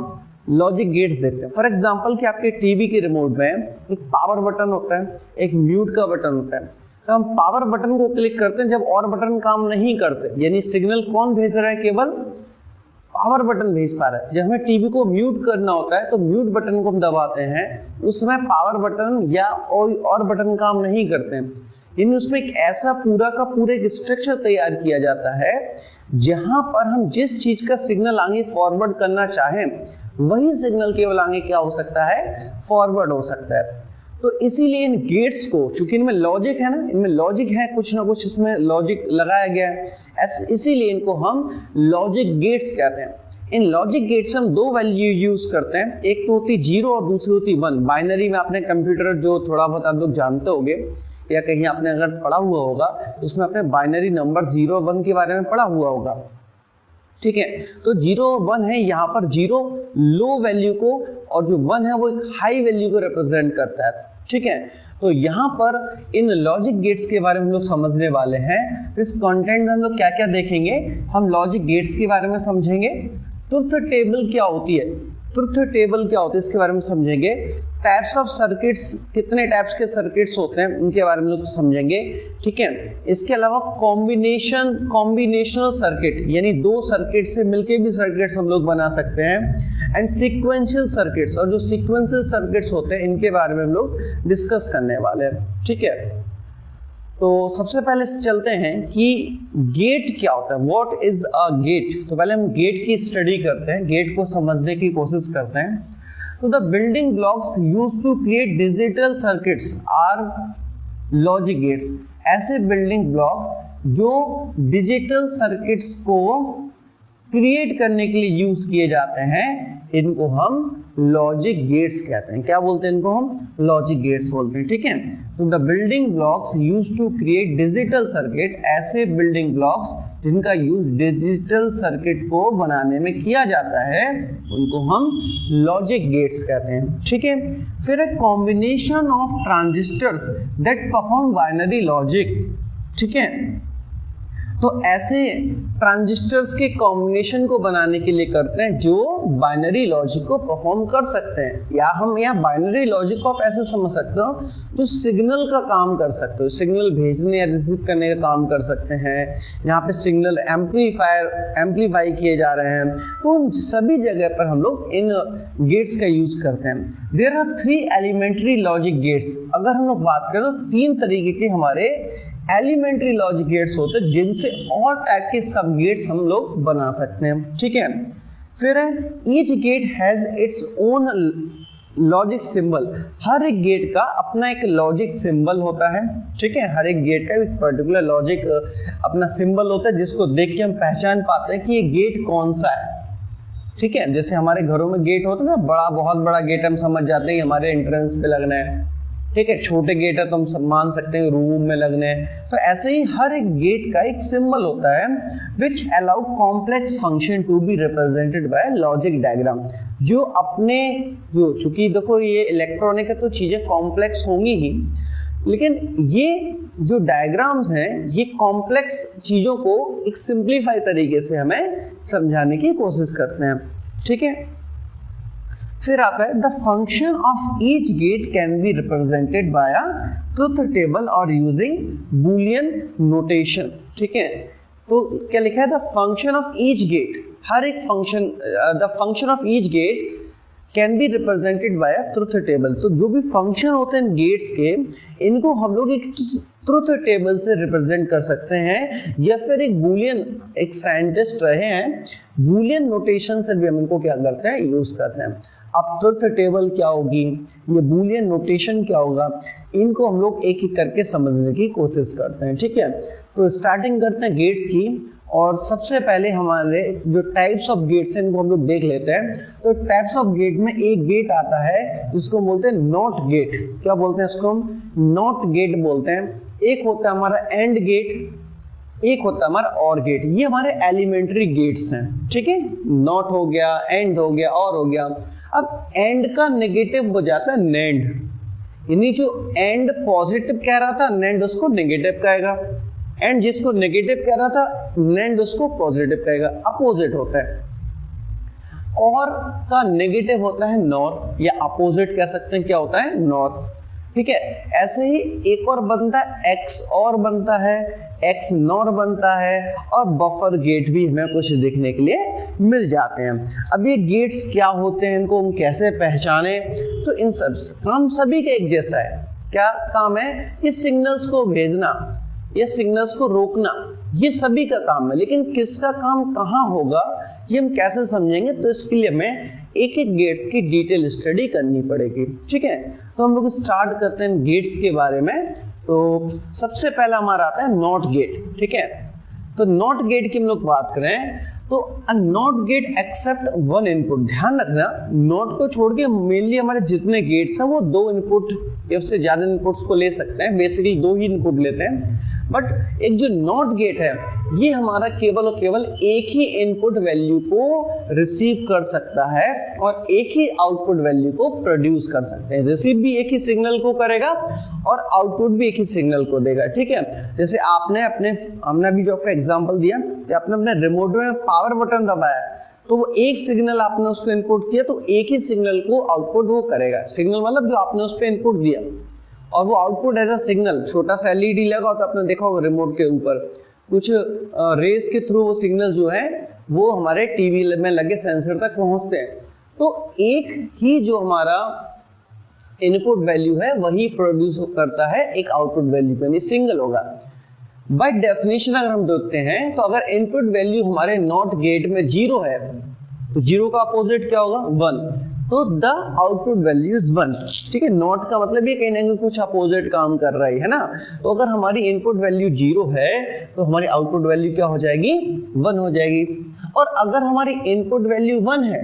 लॉजिक गेट्स देते हैं। फॉर एग्जांपल कि आपके टीवी के रिमोट में एक पावर बटन होता है, एक म्यूट का बटन होता है। तो हम पावर बटन को क्लिक करते हैं जब और बटन काम नहीं करते, यानी सिग्नल कौन भेज रहा है? केवल पावर बटन भेज पा रहा है। जब हमें टीवी को म्यूट करना होता है तो म्यूट बटन को हम दबाते हैं, उस समय पावर बटन या और बटन काम नहीं करते हैं। यानी उसमें एक ऐसा पूरा का पूरा एक स्ट्रक्चर तैयार किया जाता है जहां पर हम जिस चीज का सिग्नल आगे फॉरवर्ड करना चाहें वही सिग्नल केवल आगे क्या हो सकता है? फॉरवर्ड हो सकता है। तो इसीलिए इन गेट्स को, चूंकि इनमें लॉजिक है ना, इनमें लॉजिक है, कुछ ना कुछ इसमें लॉजिक लगाया गया है, इसीलिए इनको हम लॉजिक गेट्स कहते हैं। इन लॉजिक गेट्स हम दो वैल्यू यूज करते हैं, एक तो होती 0 और दूसरी होती 1। बाइनरी में आपने कंप्यूटर जो थोड़ा बहुत आप लोग जानते होंगे या कहीं आपने अगर पढ़ा हुआ होगा तो उसमें आपने बाइनरी नंबर 0 और 1 के बारे में पढ़ा हुआ होगा, ठीक है। तो 0 और 1 है, यहाँ पर 0 लो वैल्यू को और जो 1 है वो एक हाई वैल्यू को रिप्रेजेंट करता है, ठीक है। तो यहाँ पर इन लॉजिक गेट्स के बारे में हम लोग समझने वाले हैं। तो इस कंटेंट में हम लोग क्या क्या देखेंगे, हम लॉजिक गेट्स के बारे में समझेंगे, ट्रुथ टेबल क्या होती है, ट्रुथ टेबल क्या होती है इसके बारे में समझेंगे, टाइप्स ऑफ सर्किट्स, कितने टाइप्स के सर्किट्स होते हैं उनके बारे में लोग समझेंगे, ठीक है। इसके अलावा कॉम्बिनेशनल सर्किट, यानी दो सर्किट से मिलके भी सर्किट्स हम लोग बना सकते हैं, एंड सीक्वेंशियल सर्किट्स, और जो सीक्वेंशियल सर्किट्स होते हैं इनके बारे में हम लोग डिस्कस करने वाले हैं, ठीक है। तो सबसे पहले चलते हैं कि गेट क्या होता है, व्हाट इज अ गेट। तो पहले हम गेट की स्टडी करते हैं, गेट को समझने की कोशिश करते हैं। तो the building blocks used to create digital circuits are logic gates. ऐसे बिल्डिंग ब्लॉक जो डिजिटल सर्किट्स को क्रिएट करने के लिए यूज किए जाते हैं, इनको हम लॉजिक गेट्स कहते हैं। क्या बोलते हैं इनको हम? लॉजिक गेट्स बोलते हैं, ठीक है। तो the building blocks used to create digital circuit, ऐसे बिल्डिंग ब्लॉक्स जिनका यूज डिजिटल सर्किट को बनाने में किया जाता है उनको हम लॉजिक गेट्स कहते हैं, ठीक है। फिर एक combination of transistors that perform binary logic, ठीक है। तो ऐसे ट्रांजिस्टर्स के कॉम्बिनेशन को बनाने के लिए करते हैं जो बाइनरी लॉजिक को परफॉर्म कर सकते हैं, या हम यहाँ बाइनरी लॉजिक को आप ऐसे समझ सकते हो जो सिग्नल का काम कर सकते हो, सिग्नल भेजने या रिसीव करने का काम कर सकते हैं, यहाँ पे सिग्नल एम्पलीफाई किए जा रहे हैं। तो उन सभी जगह पर हम लोग इन गेट्स का यूज करते हैं। There are 3 elementary logic gates. अगर हम लोग बात करें तो 3 तरीके के हमारे एलिमेंट्री लॉजिक गेट्स होते हैं जिनसे और टाइप के सब गेट्स हम लोग बना सकते हैं, ठीक है। फिर each gate has its own logic symbol. हर एक गेट का अपना एक लॉजिक सिंबल होता है, ठीक है। हर एक गेट का एक पर्टिकुलर लॉजिक अपना सिंबल होता है जिसको देख के हम पहचान पाते हैं कि ये गेट कौन सा है, ठीक है। जैसे हमारे घरों में गेट होता है ना, बहुत बड़ा गेट, हम समझ जाते हैं हमारे एंट्रेंस पे लगना है, ठीक है। छोटे गेट है तो हम मान सकते हैं रूम में लगने हैं। तो ऐसे ही हर एक गेट का एक सिंबल होता है which allow complex function to be represented by logic diagram. जो अपने जो, चूंकि देखो ये इलेक्ट्रॉनिक है तो चीजें कॉम्प्लेक्स होंगी ही, लेकिन ये जो डायग्राम्स हैं ये कॉम्प्लेक्स चीजों को एक सिंप्लीफाई तरीके से हमें समझाने की कोशिश करते हैं, ठीक है। फिर आता है the function of each gate can be represented by a truth table और यूजिंग बूलियन नोटेशन, ठीक है। तो क्या लिखा है? The function of each gate, हर एक function, the function of each gate can be represented by a truth table. तो जो भी फंक्शन होते हैं गेट्स के, इनको हम लोग एक ट्रुथ टेबल से रिप्रेजेंट कर सकते हैं, या फिर एक बूलियन, एक साइंटिस्ट रहे हैं, बूलियन नोटेशन से भी हम इनको क्या करते हैं, यूज करते हैं। अब ट्रुथ टेबल क्या होगी, ये बूलियन नोटेशन क्या होगा, इनको हम लोग एक एक करके समझने की कोशिश करते हैं, ठीक है। तो स्टार्टिंग करते हैं गेट्स की, और सबसे पहले हमारे जो टाइप्स ऑफ गेट्स हैं इनको हम लोग देख लेते हैं। तो टाइप्स ऑफ गेट में एक गेट आता है जिसको बोलते हैं नॉट गेट। क्या बोलते हैं इसको? हम नॉट गेट बोलते हैं। एक होता है हमारा एंड गेट, एक होता है हमारा और गेट। ये हमारे एलिमेंट्री गेट्स हैं, ठीक है। नॉट हो गया, एंड हो गया, और हो गया। अब एंड का नेगेटिव हो जाता है नेंड, यानी जो एंड पॉजिटिव कह रहा था नेंड उसको नेगेटिव कहेगा, एंड जिसको नेगेटिव कह रहा था नेंड उसको पॉजिटिव कहेगा, अपोजिट होता है। और का नेगेटिव होता है नॉर, या अपोजिट कह सकते हैं, क्या होता है? नॉर, ठीक है। ऐसे ही एक और बनता है एक्स और बनता है, एक्स नॉर बनता है, और बफर गेट भी हमें कुछ देखने के लिए मिल जाते हैं। अब ये गेट्स क्या होते हैं, इनको हम कैसे पहचाने? तो इन सब काम सभी का एक जैसा है। क्या काम है? ये सिग्नल्स को भेजना, ये सिग्नल्स को रोकना, ये सभी का काम है। लेकिन किसका काम कहाँ होगा ये हम कैसे समझेंगे? तो इसके लिए हमें एक एक गेट्स की डिटेल स्टडी करनी पड़ेगी। ठीक है, तो हम लोग स्टार्ट करते हैं गेट्स के बारे में। तो सबसे पहला हमारा आता है नॉट गेट। ठीक है, तो नॉट गेट की हम लोग बात करें तो a not gate except one input. ध्यान रखना, नॉट को छोड़ के मेनली हमारे जितने गेट्स हैं वो दो इनपुट या उससे ज्यादा इनपुट्स को ले सकते हैं, बेसिकली दो ही इनपुट लेते हैं। बट एक जो नॉट गेट है ये हमारा केवल और केवल एक ही इनपुट वैल्यू को रिसीव कर सकता है और एक ही आउटपुट वैल्यू को प्रोड्यूस कर सकते हैं। रिसीव भी एक ही सिग्नल को करेगा और आउटपुट भी एक ही सिग्नल को देगा। ठीक है, जैसे हमने अभी जो आपका एग्जांपल दिया कि आपने अपने रिमोट में पावर बटन दबाया तो वो एक सिग्नल आपने उसको इनपुट किया तो एक ही सिग्नल को आउटपुट वो करेगा। सिग्नल मतलब जो आपने उस पर इनपुट दिया और वो आउटपुट एज अ सिग्नल, छोटा सा एलईडी लगा तो आपने देखा होगा रिमोट के ऊपर कुछ रेस के थ्रू वो सिग्नल जो है वो हमारे टीवी में लगे सेंसर तक पहुंचते हैं। तो एक ही जो हमारा इनपुट वैल्यू है वही प्रोड्यूस करता है एक आउटपुट वैल्यू, यानी सिंगल होगा। बाय डेफिनेशन अगर हम देखते हैं तो अगर इनपुट वैल्यू हमारे नॉट गेट में 0 है तो 0 का अपोजिट क्या होगा 1, तो द आउटपुट वैल्यू इज 1। ठीक है, नॉट का मतलब ये कहीं ना कहीं कुछ अपोजिट काम कर रहा है ना। तो अगर हमारी इनपुट वैल्यू 0 है तो हमारी आउटपुट वैल्यू क्या हो जाएगी 1 हो जाएगी। और अगर हमारी इनपुट वैल्यू 1 है,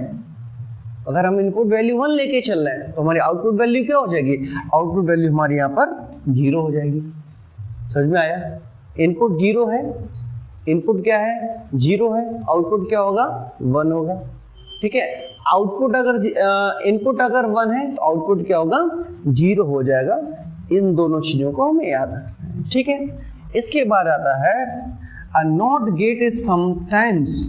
अगर हम इनपुट वैल्यू 1 लेके चल रहे हैं तो हमारी आउटपुट वैल्यू क्या हो जाएगी, आउटपुट वैल्यू हमारी यहाँ पर 0 हो जाएगी। समझ में आया? इनपुट 0 है, इनपुट क्या है 0 है, आउटपुट क्या होगा 1 होगा। ठीक है, आउटपुट अगर इनपुट अगर 1 है तो आउटपुट क्या होगा 0 हो जाएगा। इन दोनों चीजों को हमें याद रखना है। ठीक है, इसके बाद आता है a not gate is sometimes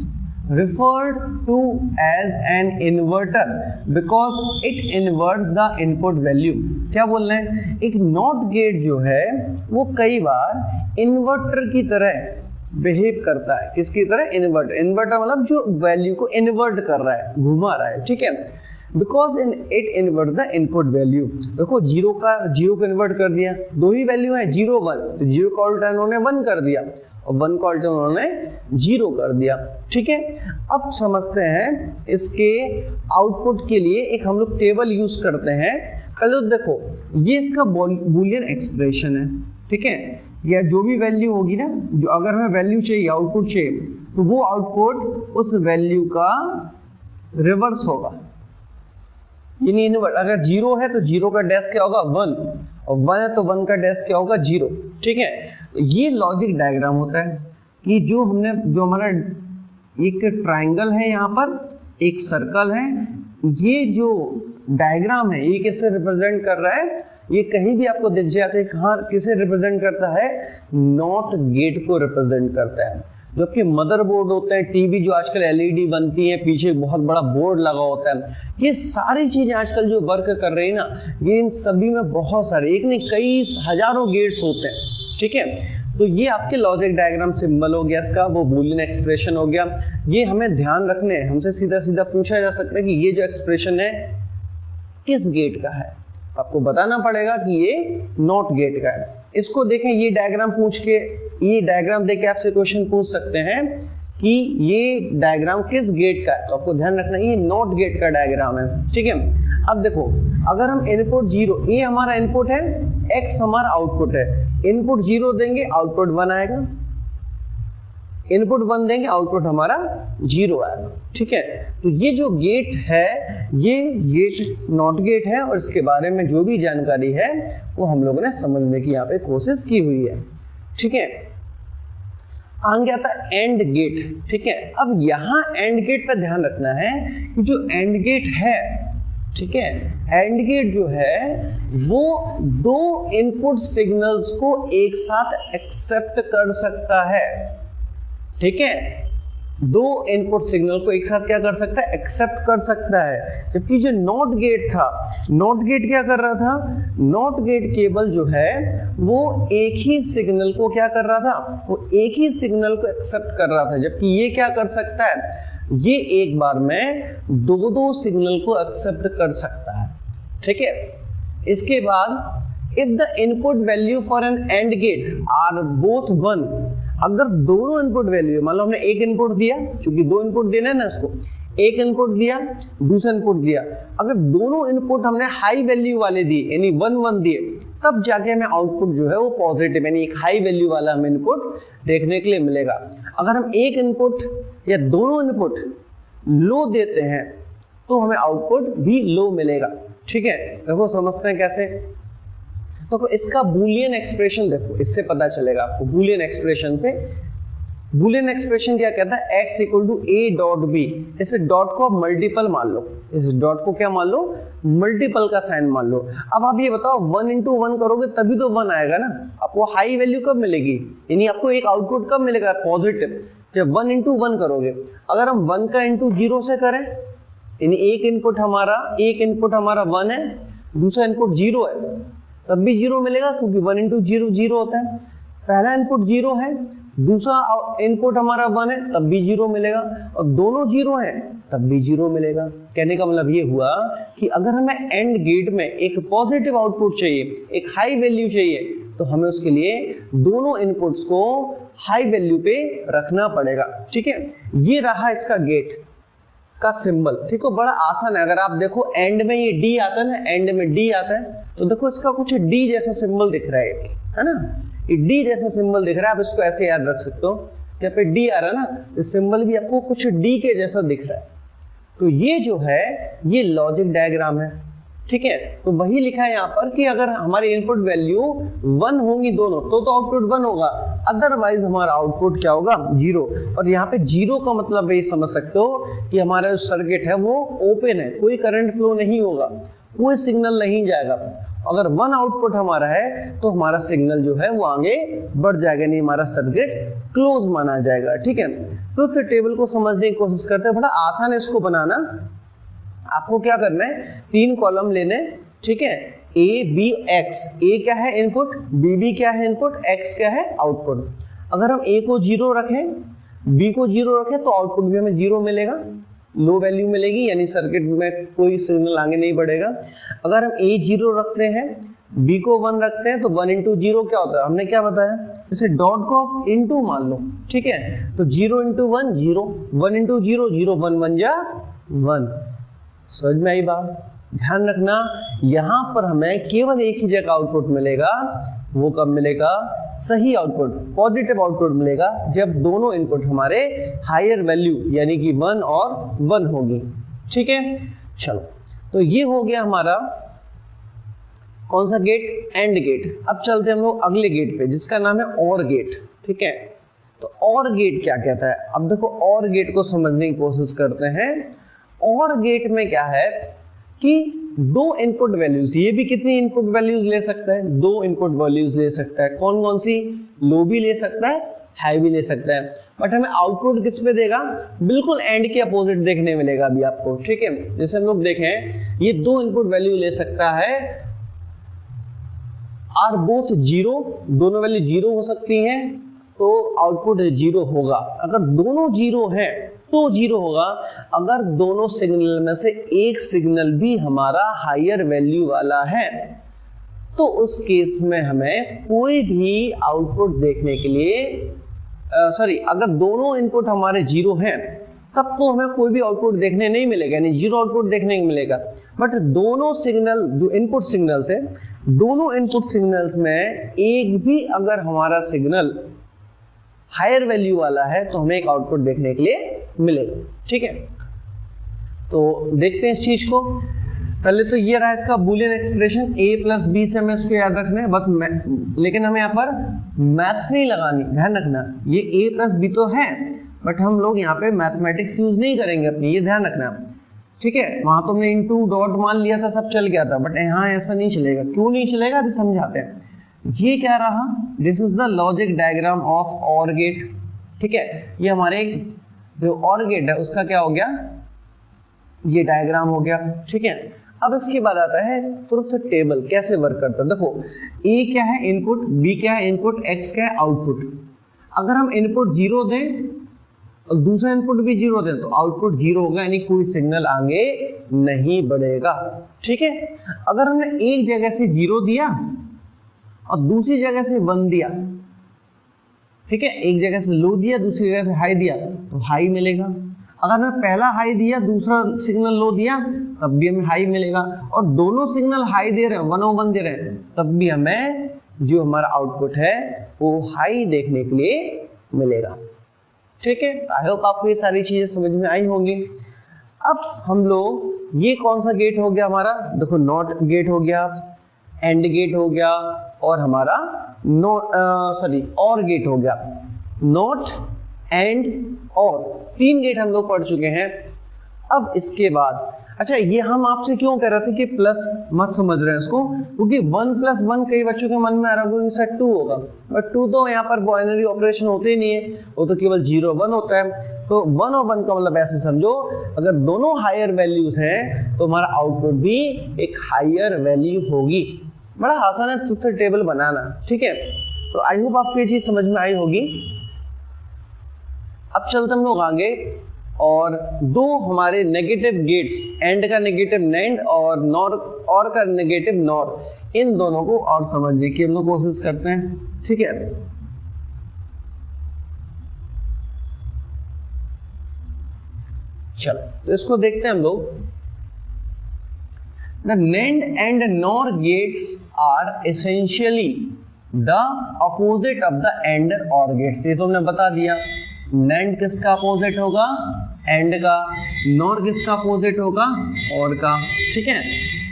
referred to as an inverter because it inverts the input value। क्या बोल रहे हैं, एक नॉट गेट जो है वो कई बार इन्वर्टर की तरह बिहेव करता है। किसकी तरह, इन्वर्टर। इन्वर्टर मतलब जो वैल्यू को इन्वर्ट कर रहा है, घुमा रहा है। ठीक है, because it invert the input value. देखो 0 को इन्वर्ट कर दिया, दो ही वैल्यू है 0 1, तो 0 का उल्टा उन्होंने 1 कर दिया और 1 का उल्टा उन्होंने 0 कर दिया। ठीक है, अब समझते हैं इसके आउटपुट के लिए एक हम लोग टेबल यूज करते हैं। पहले तो देखो ये इसका बूलियन एक्सप्रेशन है। ठीक है, या जो भी वैल्यू होगी ना, जो अगर हमें वैल्यू चाहिए, आउटपुट चाहिए, तो वो आउटपुट उस वैल्यू का रिवर्स होगा, यानी इनवर्ट। अगर 0 है तो 0 का डैश क्या होगा 1 और 1 है तो 1 का डैश क्या होगा 0। ठीक है, तो ये लॉजिक डायग्राम होता है कि जो हमारा एक ट्रायंगल है, यहाँ पर एक सर्कल है, ये जो डायग्राम है ये किससे रिप्रेजेंट कर रहा है, ये कहीं भी आपको दिख जाता है कहाँ किसे रिप्रेजेंट करता है, नॉट गेट को रिप्रेजेंट करता है। जो आपके मदरबोर्ड होते हैं, टीवी जो आजकल एलईडी बनती है, पीछे बहुत बड़ा बोर्ड लगा होता है, ये सारी चीजें आजकल जो वर्क कर रही है ना, ये इन सभी में बहुत सारे, एक नहीं कई हजारों गेट्स होते हैं। ठीक है, तो ये आपके लॉजिक डायग्राम सिंबल हो गया इसका, वो बूलियन एक्सप्रेशन हो गया। ये हमें ध्यान रखने हैं, हमसे सीधा सीधा पूछा जा सकता है कि ये जो एक्सप्रेशन है किस गेट का है, आपको बताना पड़ेगा कि ये नॉट गेट का है। इसको देखें, ये डायग्राम ये डायग्राम देख के आपसे क्वेश्चन पूछ सकते हैं कि ये डायग्राम किस गेट का है, तो आपको ध्यान रखना ये नॉट गेट का डायग्राम है। ठीक है, अब देखो अगर हम इनपुट 0, ये हमारा इनपुट है, x हमारा आउटपुट है, इनपुट 0 देंगे आउटपुट 1 आएगा, इनपुट 1 देंगे आउटपुट हमारा 0 आएगा। ठीक है, तो ये जो गेट है ये गेट नॉट गेट है और इसके बारे में जो भी जानकारी है वो हम लोगों ने समझने की यहाँ पे कोशिश की हुई है। ठीक है, आगे आता है एंड गेट। ठीक है, अब यहाँ एंड गेट पर ध्यान रखना है कि जो एंड गेट है, ठीक है, एंड गेट जो है वो दो इनपुट सिग्नल्स को एक साथ एक्सेप्ट कर सकता है। ठीक है, दो इनपुट सिग्नल को एक साथ क्या कर सकता है, एक्सेप्ट कर सकता है। जबकि जो नॉट गेट था, नॉट गेट क्या कर रहा था, नॉट गेट केबल जो है वो एक ही सिग्नल को क्या कर रहा था, वो एक ही सिग्नल को एक्सेप्ट कर रहा था। जबकि ये क्या कर सकता है, ये एक बार में दो सिग्नल को एक्सेप्ट कर सकता है। ठीक है, इसके बाद if the input value for an and gate are both 1, अगर दोनों इनपुट वैल्यू, मान लो हमने एक इनपुट दिया, चूंकि दो इनपुट देना है ना इसको, एक इनपुट दिया, दूसरा इनपुट दिया, अगर दोनों इनपुट हमने हाई वैल्यू वाले दिए यानी 1 1 दिए, तब जाके हमें आउटपुट जो है वो पॉजिटिव यानी एक हाई वैल्यू वाला हमें इनपुट देखने के लिए मिलेगा। अगर हम एक इनपुट या दोनों इनपुट लो देते हैं तो हमें आउटपुट भी लो मिलेगा। ठीक है, देखो समझते हैं कैसे। तो इसका बूलियन एक्सप्रेशन देखो, इससे पता चलेगा आपको बूलियन एक्सप्रेशन से। बूलियन एक्सप्रेशन क्या कहता है, x equal to A dot B. इस डॉट को आप मल्टीपल मान लो, इस डॉट को क्या मान लो, मल्टीपल का साइन मान लो। अब आप ये बताओ 1 इंटू 1 करोगे तभी तो 1 आएगा ना। आपको हाई वैल्यू कब मिलेगी, यानी आपको एक आउटपुट कब मिलेगा, पॉजिटिव, जब 1 इंटू 1 करोगे। अगर हम 1 का इंटू 0 से करें, यानी एक इनपुट हमारा 1 है, दूसरा इनपुट 0 है, तब भी 0 मिलेगा क्योंकि 1 इंटू 0 0 होता है। पहला इनपुट 0 है, दूसरा इनपुट हमारा 1 है, तब भी 0 मिलेगा, और दोनों 0 हैं तब भी 0 मिलेगा। कहने का मतलब ये हुआ कि अगर हमें एंड गेट में एक पॉजिटिव आउटपुट चाहिए, एक हाई वैल्यू चाहिए, तो हमें उसके लिए दोनों इनपुट्स को हाई वैल्यू पे रखना पड़ेगा। ठीक है, ये रहा इसका गेट का सिंबल। ठीक है, बड़ा आसान है। अगर आप देखो एंड में ये डी आता है ना, एंड में डी आता है, तो देखो इसका कुछ डी जैसा सिंबल दिख रहा है ना, ये डी जैसा सिंबल दिख रहा है। आप इसको ऐसे याद रख सकते हो, यहाँ पे डी आ रहा है ना, इस सिंबल भी आपको कुछ डी के जैसा दिख रहा है। तो ये जो है ये लॉजिक डायग्राम है। ठीक है, तो वही लिखा है यहाँ पर कि अगर हमारी इनपुट वैल्यू 1 होंगी दोनों तो आउटपुट 1 होगा, अदरवाइज हमारा आउटपुट क्या होगा, 0। और यहाँ पे 0 का मतलब ये समझ सकते हो कि हमारा जो सर्किट है वो ओपन है, कोई करंट फ्लो नहीं होगा, कोई सिग्नल नहीं जाएगा। अगर 1 आउटपुट हमारा है तो हमारा सिग्नल जो है वो आगे बढ़ जाएगा, नहीं हमारा सर्किट क्लोज माना जाएगा। ठीक है, ट्रुथ टेबल को समझने की कोशिश करते हैं, बड़ा आसान है इसको बनाना। आपको क्या करना है, 3 कॉलम लेने। ठीक है, ए बी एक्स, ए क्या है इनपुट, बी क्या है इनपुट, एक्स क्या है आउटपुट। अगर हम ए को 0 रखें, बी को 0 रखें तो आउटपुट भी हमें 0 मिलेगा, लो वैल्यू मिलेगी, यानी सर्किट में कोई सिग्नल आगे नहीं बढ़ेगा। अगर हम ए 0 रखते हैं, बी को 1 रखते हैं, तो 1 इंटू 0 क्या होता है, हमने क्या बताया, इसे डॉट को इंटू मान लो। ठीक है, तो 0 इंटू 1 0, 1 इंटू 0 0, 1 1 जा 1। समझ में आई बात। ध्यान रखना, यहां पर हमें केवल एक ही जगह आउटपुट मिलेगा, वो कब मिलेगा, सही आउटपुट, पॉजिटिव आउटपुट मिलेगा जब दोनों इनपुट हमारे हायर वैल्यू यानी कि 1 और 1 होगी। ठीक है, चलो, तो ये हो गया हमारा कौन सा गेट, एंड गेट। अब चलते हैं हम लोग अगले गेट पे जिसका नाम है और गेट। ठीक है, तो और गेट क्या कहता है, अब देखो और गेट को समझने की कोशिश करते हैं। और गेट में क्या है कि 2 इनपुट वैल्यूज, ये भी कितनी इनपुट वैल्यूज ले सकता है, 2 इनपुट वैल्यूज ले सकता है। कौन कौन सी, लो भी ले सकता है, हाई भी ले सकता है, बट हमें आउटपुट किस पे देगा, बिल्कुल एंड के अपोजिट देखने मिलेगा अभी आपको। ठीक है, जैसे हम लोग देखें, ये 2 इनपुट वैल्यू ले सकता है, आर बोथ 0, दोनों वैल्यू 0 हो सकती हैं, तो आउटपुट 0 होगा। अगर दोनों 0 हैं तो 0 होगा। अगर दोनों सिग्नल में से एक सिग्नल भी हमारा हायर वैल्यू वाला है तो उस केस में हमें कोई भी आउटपुट देखने के लिए अगर दोनों इनपुट हमारे 0 हैं तब तो हमें कोई भी आउटपुट देखने नहीं मिलेगा, यानी 0 आउटपुट देखने को मिलेगा। बट दोनों सिग्नल जो इनपुट सिग्नल्स है, दोनों इनपुट सिग्नल्स में एक भी अगर हमारा सिग्नल हायर वैल्यू वाला है तो हमें एक आउटपुट देखने के लिए मिलेगा। ठीक है, तो देखते हैं इस चीज को। पहले तो ये रहा इसका Boolean expression, a plus B से हमें इसको याद रखना है, बट लेकिन हमें यहाँ पर मैथ्स नहीं लगानी, ध्यान रखना। ये a प्लस बी तो है, बट हम लोग यहाँ पे मैथमेटिक्स यूज नहीं करेंगे अपनी, ये ध्यान रखना। ठीक है, वहां तो हमने इनटू डॉट मान लिया था, सब चल गया था, बट यहाँ ऐसा नहीं चलेगा। क्यों नहीं चलेगा अभी समझाते हैं। ये क्या रहा, this is the logic diagram of और गेट। ठीक है, ये हमारे जो और गेट है उसका क्या हो गया, ये डायग्राम हो गया। ठीक है, अब इसके बाद आता है ट्रुथ टेबल कैसे वर्क करता है। देखो, ए क्या है इनपुट, बी क्या है इनपुट, एक्स क्या है आउटपुट। अगर हम इनपुट 0 दें और दूसरा इनपुट भी 0 दें तो आउटपुट 0 होगा, यानी कोई सिग्नल आगे नहीं बढ़ेगा। ठीक है, अगर हमने एक जगह से 0 दिया और दूसरी जगह से 1 दिया, ठीक है, एक जगह से लो दिया दूसरी जगह से हाई दिया तो हाई मिलेगा। अगर मैं पहला हाई दिया दूसरा सिग्नल लो दिया तब भी हमें हाई मिलेगा, और दोनों सिग्नल हाई दे रहे हैं 101 दे रहे हैं तब भी हमें जो हमारा आउटपुट है वो हाई देखने के लिए मिलेगा। ठीक है, आई होप आपको ये सारी चीजें समझ में आई होंगी। अब हम लोग ये कौन सा गेट हो गया हमारा, देखो नॉट गेट हो गया, एंड गेट हो गया, और हमारा और गेट हो गया। नॉट, एंड, और 3 गेट हम लोग पढ़ चुके हैं। अब इसके बाद अच्छा ये हम आपसे क्यों कह रहे थे कि प्लस मत समझ रहे हैं इसको, क्योंकि 1 + 1 कई बच्चों के मन में आ रहा होगा कि सर 2 होगा, बट 2 तो यहाँ पर बाइनरी ऑपरेशन होते ही नहीं है, वो तो केवल 0 1 होता है। तो 1 और 1 का मतलब ऐसे समझो, अगर दोनों हायर वैल्यूज हैं तो हमारा आउटपुट भी एक हायर वैल्यू होगी। बड़ा आसान है ट्रुथ टेबल बनाना। ठीक है, तो आई होप आपको ये चीज समझ में आई होगी। अब चलते हम लोग आगे, और 2 हमारे नेगेटिव गेट्स, एंड का नेगेटिव नेंड और नॉर और का नेगेटिव नॉर, इन दोनों को और समझने की हम लोग कोशिश करते हैं। ठीक है, चलो तो इसको देखते हैं हम लोग। The NAND and NOR gates are essentially the opposite of the AND OR gates. ये तो हमने बता दिया, नेंड किसका अपोजिट होगा, एंड का, नॉर किसका अपोजिट होगा, और का। ठीक है,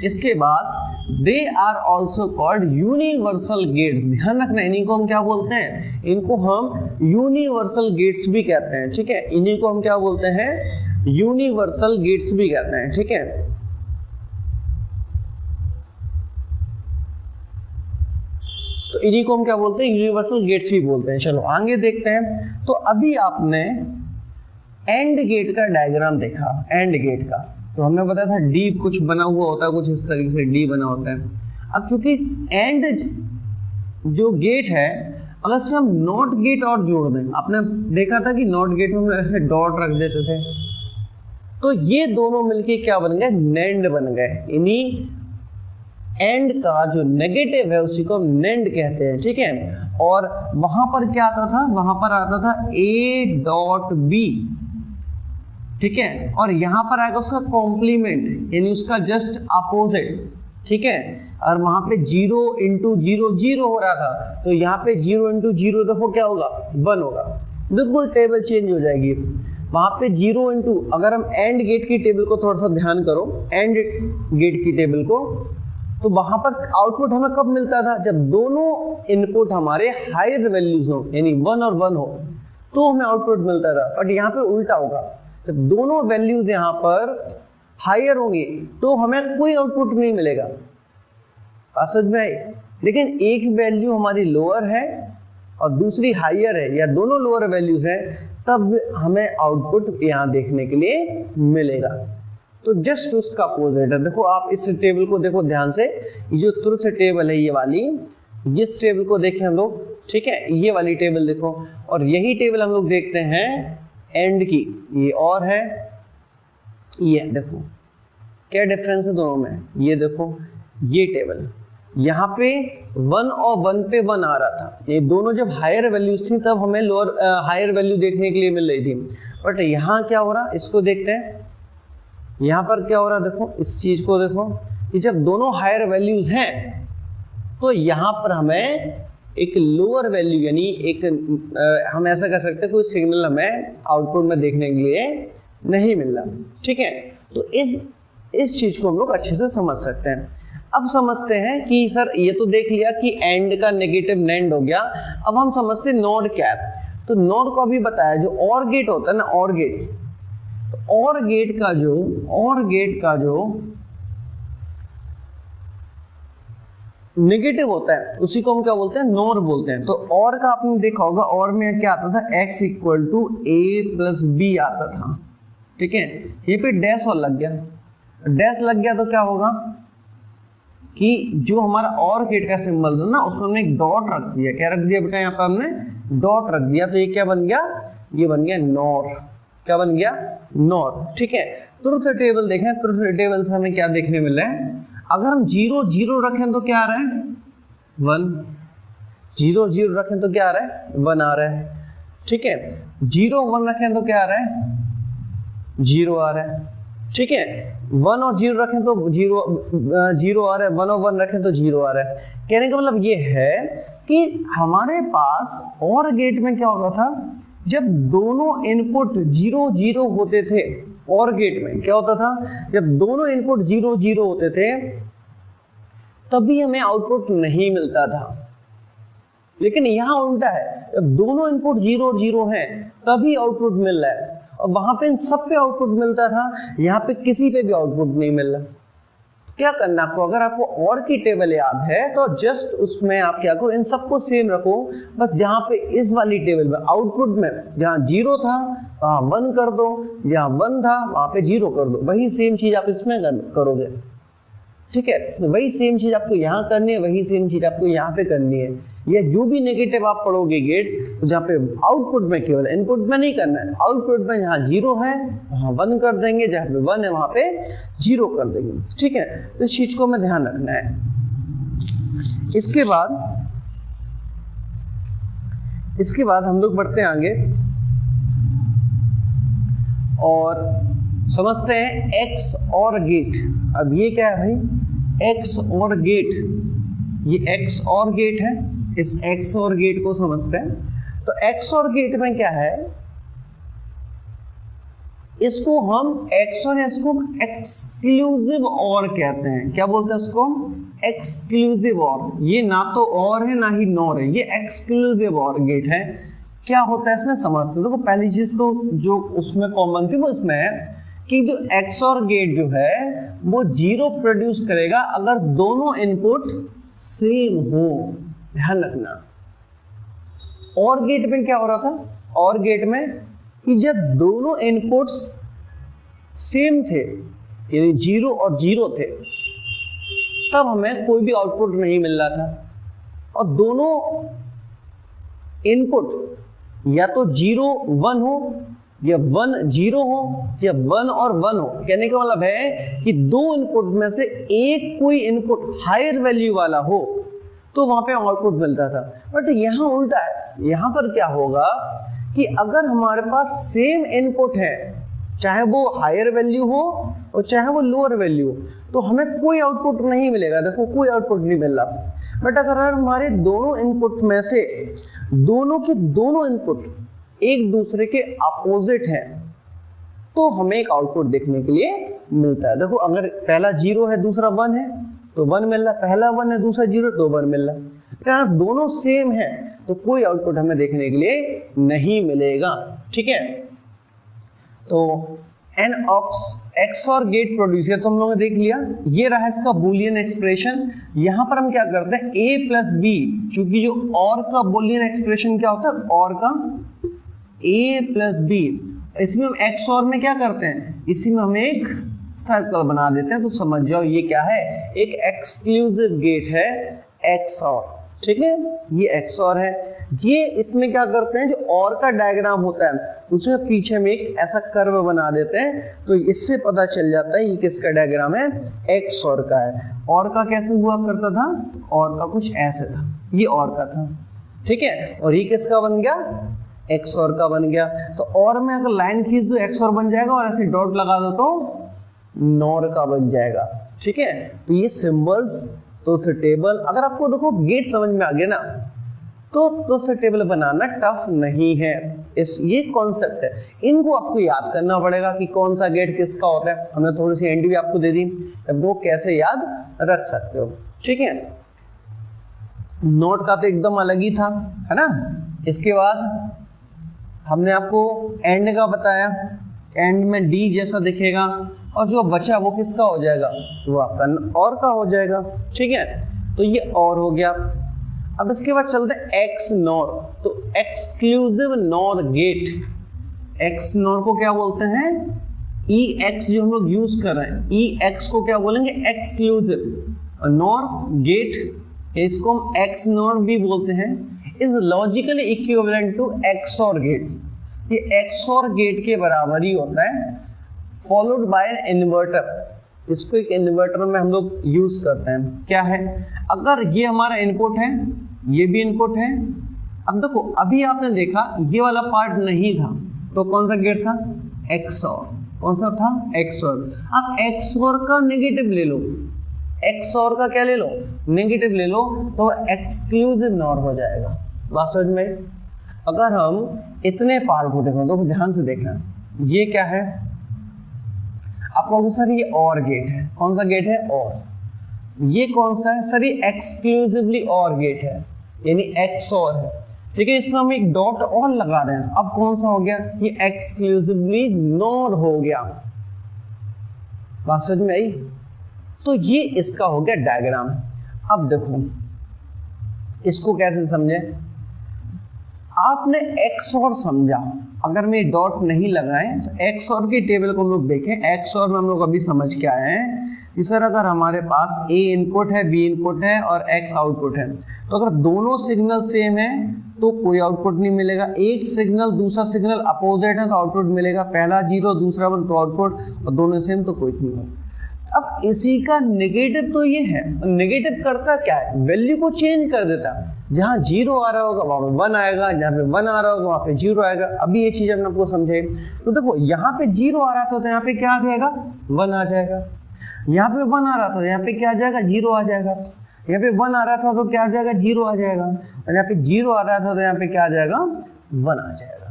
इसके बाद they are also called universal gates. ध्यान रखना, इन्हीं को हम क्या बोलते हैं, इनको हम यूनिवर्सल गेट्स भी कहते हैं। ठीक है, इन्हीं को हम क्या बोलते हैं, यूनिवर्सल गेट्स भी कहते हैं। ठीक है, तो इन्हीं को हम क्या बोलते हैं, यूनिवर्सल गेट्स भी बोलते हैं। चलो आगे देखते हैं। तो अभी आपने एंड गेट का डायग्राम देखा, एंड गेट का, तो हमने बताया था डी कुछ बना हुआ होता है, कुछ इस तरीके से डी बना होता है। अब चूंकि एंड जो गेट है, अगर इसमें हम नॉट गेट और जोड़ दें, आपने देखा था कि नॉट गेट में हम ऐसे डॉट रख देते थे, तो ये दोनों मिलके क्या बन गए, नेंड बन गए। इन्हीं एंड का जो नेगेटिव है उसी को हम नेंड कहते हैं। ठीक है, और वहां पर क्या आता था, वहां पर आता था A.B। ठीक है, और यहां पर आएगा उसका कॉम्प्लीमेंट, यानी उसका जस्ट अपोजिट। ठीक है, और वहां पे 0 × 0 0 हो रहा था, तो यहाँ पे 0 × 0 देखो क्या होगा, 1 होगा। बिल्कुल टेबल चेंज हो जाएगी। वहां पे 0 × अगर हम एंड गेट की टेबल को थोड़ा सा ध्यान करो, एंड गेट की टेबल को, तो वहां पर आउटपुट हमें कब मिलता था, जब दोनों इनपुट हमारे हायर वैल्यूज हो, यानी 1 और 1 हो, तो हमें आउटपुट मिलता था। बट यहाँ पे उल्टा होगा, जब दोनों वैल्यूज यहाँ पर हायर होंगी तो हमें कोई आउटपुट नहीं मिलेगा। बात समझ में आई? लेकिन एक वैल्यू हमारी लोअर है और दूसरी हायर है, या दोनों लोअर वैल्यूज हैं, तब हमें आउटपुट यहाँ देखने के लिए मिलेगा। तो जस्ट उसका अपोजिट है। देखो आप इस टेबल को देखो ध्यान से, ये जो ट्रुथ टेबल है ये वाली, इस टेबल को देखें हम लोग। ठीक है, ये वाली टेबल देखो, और यही टेबल हम लोग देखते हैं एंड की, ये और है, ये देखो क्या डिफरेंस है दोनों में। ये देखो ये टेबल, यहाँ पे 1 और 1 पे 1 आ रहा था, ये दोनों जब हायर वैल्यूज थी तब हमें लोअर हायर वैल्यू देखने के लिए मिल रही थी। बट यहाँ क्या हो रहा, इसको देखते हैं, यहाँ पर क्या हो रहा, देखो इस चीज को देखो कि जब दोनों हायर वैल्यूज हैं तो यहाँ पर हमें एक लोअर वैल्यू, यानी एक हम ऐसा कह सकते हैं कोई सिग्नल हमें आउटपुट में देखने के लिए नहीं मिल रहा। ठीक है, तो इस चीज को हम लोग अच्छे से समझ सकते हैं। अब समझते हैं कि सर ये तो देख लिया कि एंड का नेगेटिव नेंड हो गया, अब हम समझते हैं नॉर क्या है। तो नॉर को अभी बताया, जो और गेट होता है ना, और गेट, और गेट का जो नेगेटिव होता है उसी को हम क्या बोलते हैं, नॉर बोलते हैं। तो और का आपने देखा होगा, और में क्या आता था, x = a + b आता था। ठीक है, ये पे डैश और लग गया, डैश लग गया तो क्या होगा कि जो हमारा और गेट का सिंबल था ना, उसमें हमने एक डॉट रख दिया। क्या रख दिया बेटा, यहाँ पर हमने डॉट रख दिया, तो ये क्या बन गया, ये बन गया नॉर। क्या बन गया, नॉर। ठीक है, ट्रुथ टेबल देखें, ट्रुथ टेबल से हमें क्या देखने मिल रहा है, अगर हम 0 0 रखें तो क्या आ रहा है, 1, 0 0 रखें तो क्या आ रहा है, 1 आ रहा है। ठीक है, 0 1 रखें तो क्या आ रहा है, 0 आ रहा है, ठीक है। 1 और 0 रखें तो 0 आ रहा है, 1 और 1 रखें तो 0 आ रहा है। कहने का मतलब ये है कि हमारे पास और गेट में क्या होता था, जब दोनों इनपुट 0 0 होते थे, और गेट में क्या होता था, जब दोनों इनपुट 0 0 होते थे तभी हमें आउटपुट नहीं मिलता था। लेकिन यहां उल्टा है, जब दोनों इनपुट 0 0 हैं तभी आउटपुट मिल रहा है, और वहां पे इन सब पे आउटपुट मिलता था, यहाँ पे किसी पे भी आउटपुट नहीं मिल रहा। क्या करना आपको, अगर आपको और की टेबल याद है तो जस्ट उसमें आप क्या करो, इन सबको सेम रखो, बस जहां पे इस वाली टेबल में आउटपुट में जहां 0 था वहां 1 कर दो, जहां 1 था वहां पे 0 कर दो। वही सेम चीज आप इसमें करोगे, ठीक है। तो वही सेम चीज आपको यहाँ करनी है, वही सेम चीज आपको यहाँ पे करनी है। या जो भी नेगेटिव आप पढ़ोगे गेट्स, तो जहाँ पे आउटपुट में, केवल इनपुट में नहीं करना है, आउटपुट में जहाँ 0 है वहाँ 1 कर देंगे, जहाँ पे 1 है वहाँ पे 0 कर देंगे, ठीक है। तो इस चीज को हमें ध्यान रखना है। इसके बाद हम लोग बढ़ते हैं आगे और समझते हैं एक्स और गेट। अब ये क्या है भाई, एक्स और गेट, ये एक्स और गेट है, इस एक्स और गेट को समझते हैं। तो एक्स और गेट में क्या है, इसको हम एक्स और इसको हम एक्सक्लूसिव और कहते हैं। क्या बोलते हैं इसको, एक्सक्लूसिव और। ये ना तो और है ना ही नॉर है, ये एक्सक्लूसिव और गेट है। क्या होता है इसमें समझते हैं। देखो पहली चीज तो जो उसमें कॉमन थी वो इसमें है कि जो एक्स और गेट जो है वो 0 प्रोड्यूस करेगा अगर दोनों इनपुट सेम हो। ध्यान रखना। और गेट में क्या हो रहा था, और गेट में कि जब दोनों इनपुट्स सेम थे, यानी 0 और 0 थे, तब हमें कोई भी आउटपुट नहीं मिल रहा था। और दोनों इनपुट या तो 0 1 हो या 1 0 हो या 1 और 1 हो। कहने का मतलब है कि दो इनपुट में से एक कोई इनपुट हायर वैल्यू वाला हो तो वहां पे आउटपुट मिलता था। बट यहाँ उल्टा है, यहाँ पर क्या होगा कि अगर हमारे पास सेम इनपुट है, चाहे वो हायर वैल्यू हो और चाहे वो लोअर वैल्यू हो, तो हमें कोई आउटपुट नहीं मिलेगा। देखो कोई आउटपुट नहीं मिल रहा। बट अगर हमारे दोनों इनपुट में से दोनों के दोनों इनपुट एक दूसरे के अपोजिट हैं तो हमें एक आउटपुट देखने के लिए मिलता है। देखो अगर पहला 0 है दूसरा 1 है तो 1 मिल रहा है, पहला 1 है दूसरा 0 तो 1 मिल रहा है। अगर दोनों सेम है तो कोई आउटपुट हमें देखने के लिए नहीं मिलेगा। ठीक है, तो N x OR gate producer तो हम लोगों ने देख लिया। ये रहा इसका बूलियन एक्सप्रेशन। यहां पर हम क्या करते हैं, a प्लस बी, चूंकि जो और का बूलियन एक्सप्रेशन क्या होता है, और का a प्लस बी, इसमें हम एक्स और में क्या करते हैं, इसी में हम एक सर्कल बना देते हैं। तो समझ जाओ ये क्या है, एक एक्सक्लूसिव गेट है एक्स और। ठीक है, ये एक्स और है। ये इसमें क्या करते हैं, जो और का डायग्राम होता है उसमें पीछे में एक ऐसा कर्व बना देते हैं, तो इससे पता चल जाता है ये किसका डायग्राम है, एक्स और का है। और का कैसे हुआ करता था, और का कुछ ऐसे था, ये और का था। ठीक है, और ये किसका बन गया, एक्स और का बन गया। तो और में अगर लाइन खींच दो एक्स और बन जाएगा, और ऐसे डॉट लगा दो तो नॉर का बन जाएगा। ठीक है, तो ये सिंबल्स तो टेबल, अगर आपको देखो गेट समझ में आ गया ना, तो टेबल बनाना टफ नहीं है। ये कॉन्सेप्ट है, इनको आपको याद करना पड़ेगा कि कौन सा गेट किसका होता है। हमने थोड़ी सी एंड भी आपको दे दी, अब वो कैसे याद रख सकते हो। ठीक है, नोट का तो एकदम अलग ही था, है ना। इसके बाद हमने आपको एंड का बताया, एंड में डी जैसा दिखेगा, और जो बचा वो किसका हो जाएगा, वो आपका और का हो जाएगा। ठीक है, तो ये और हो गया। अब इसके बाद चलते हैं एक्स नॉर। तो exclusive NOR gate, X NOR को क्या बोलते हैं, ई एक्स जो हम लोग यूज कर रहे हैं, ई एक्स को क्या बोलेंगे, एक्सक्लूसिव। नॉर गेट, इसको हम एक्स नॉर भी बोलते हैं, is logically equivalent to X OR gate. ये एक्स और गेट के बराबर ही होता है, फॉलोड बाय एन इन्वर्टर। इसको एक इन्वर्टर में हम लोग यूज करते हैं। क्या है, अगर ये हमारा इनपुट है, ये भी इनपुट है। अब देखो अभी आपने देखा ये वाला पार्ट नहीं था, तो कौन सा गेट था, एक्स और। कौन सा था, XOR। अब XOR का नेगेटिव ले लो, XOR का क्या ले लो, नेगेटिव ले लो, तो एक्सक्लूसिव नॉर हो जाएगा। बात समझ में? अगर हम इतने पार्ट को देखो तो ध्यान से देखना, ये क्या है, आप कहोगे सर ये OR गेट है। कौन सा गेट है, OR। ये कौन सा है सर, ये एक्सक्लूसिवली OR गेट है, यानी XOR है। ठीक है, इसमें हम एक डॉट और लगा रहे हैं, अब कौन सा हो गया, ये एक्सक्लूसिवली नॉर हो गया। बात समझ में आई? तो ये इसका हो गया डायग्राम। अब देखो इसको कैसे समझे, आपने XOR समझा, अगर मैं डॉट नहीं लगाए तो XOR की टेबल को हम लोग देखें। XOR में हम लोग अभी समझ के आए हैं कि सर अगर हमारे पास A इनपुट है, B इनपुट है और X आउटपुट है, तो अगर दोनों सिग्नल सेम है तो कोई आउटपुट नहीं मिलेगा। एक सिग्नल दूसरा सिग्नल अपोजिट है तो आउटपुट मिलेगा, पहला 0 दूसरा 1 तो आउटपुट, और दोनों सेम तो कुछ नहीं होगा। अब इसी का नेगेटिव तो ये है, नेगेटिव करता क्या है, वैल्यू को चेंज कर देता है। जहाँ 0 आ रहा होगा वहाँ पे 1 आएगा, जहाँ पे 1 आ रहा होगा वहाँ पे 0 आएगा। अभी ये चीज हमने आपको समझे, तो देखो यहाँ पे 0 आ रहा था तो यहाँ पे क्या आ जाएगा, 1 आ जाएगा। यहाँ पे 1 आ रहा था तो यहाँ पे क्या आ जाएगा, 0 आ जाएगा। यहाँ पे 1 आ रहा था तो क्या आ जाएगा, 0 आ जाएगा। और यहाँ पे 0 आ रहा था तो यहाँ पे क्या आ जाएगा, 1 आ जाएगा।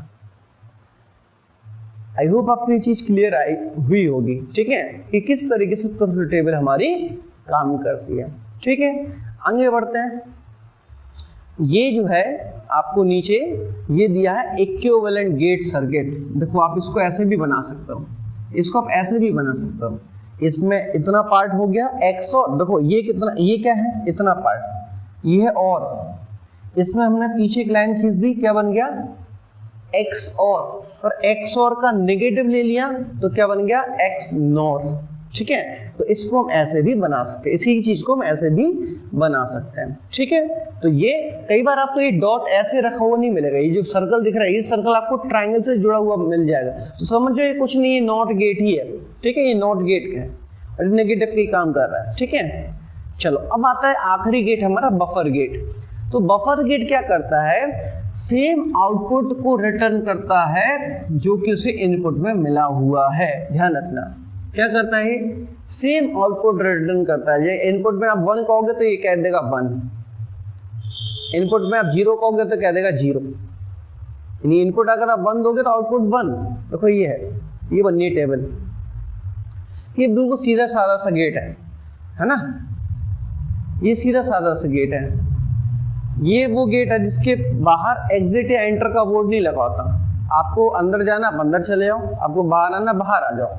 आई होप आपको ये चीज क्लियर हुई होगी, ठीक है, कि किस तरीके से तत्व टेबल हमारी काम करती है। ठीक है, आगे बढ़ते हैं। ये जो है आपको नीचे ये दिया है इक्विवेलेंट गेट सर्किट। देखो आप इसको ऐसे भी बना सकते हो, इसको आप ऐसे भी बना सकते हो। इसमें इतना पार्ट हो गया XOR, देखो ये कितना, ये क्या है, इतना पार्ट, ये है और इसमें हमने पीछे एक लाइन खींच दी, क्या बन गया, XOR, और XOR का नेगेटिव ले लिया तो क्या बन गया, XNOR। ठीक है, तो इसको हम ऐसे भी बना सकते हैं, इसी चीज को हम ऐसे भी बना सकते हैं। ठीक है, तो ये कई बार आपको ये डॉट ऐसे रखा हुआ नहीं मिलेगा, ये जो सर्कल दिख रहा है ये सर्कल आपको ट्रायंगल से जुड़ा हुआ मिल जाएगा, तो समझो ये कुछ नहीं, ये नॉट गेट ही है। ठीक है, ये नॉट गेट का है और नेगेटिव का काम कर रहा है। ठीक है, चलो अब आता है आखिरी गेट हमारा, बफर गेट। तो बफर गेट क्या करता है, सेम आउटपुट को रिटर्न करता है जो कि उसे इनपुट में मिला हुआ है। ध्यान रखना, क्या करता है, सेम आउटपुट रिटर्न करता है। ये इनपुट में आप 1 कहोगे तो ये कह देगा 1, इनपुट में आप 0 कहोगे तो कह देगा 0। यानी इनपुट अगर आप 1 दोगे तो आउटपुट 1। देखो ये है, ये बनी टेबल, ये बिल्कुल सीधा साधा सा गेट है ना, ये सीधा साधा सा गेट है। ये वो गेट है जिसके बाहर एग्जिट या एंटर का बोर्ड नहीं लगा होता। आपको अंदर जाना आप अंदर चले जाओ, आपको बाहर आना बाहर आ जाओ।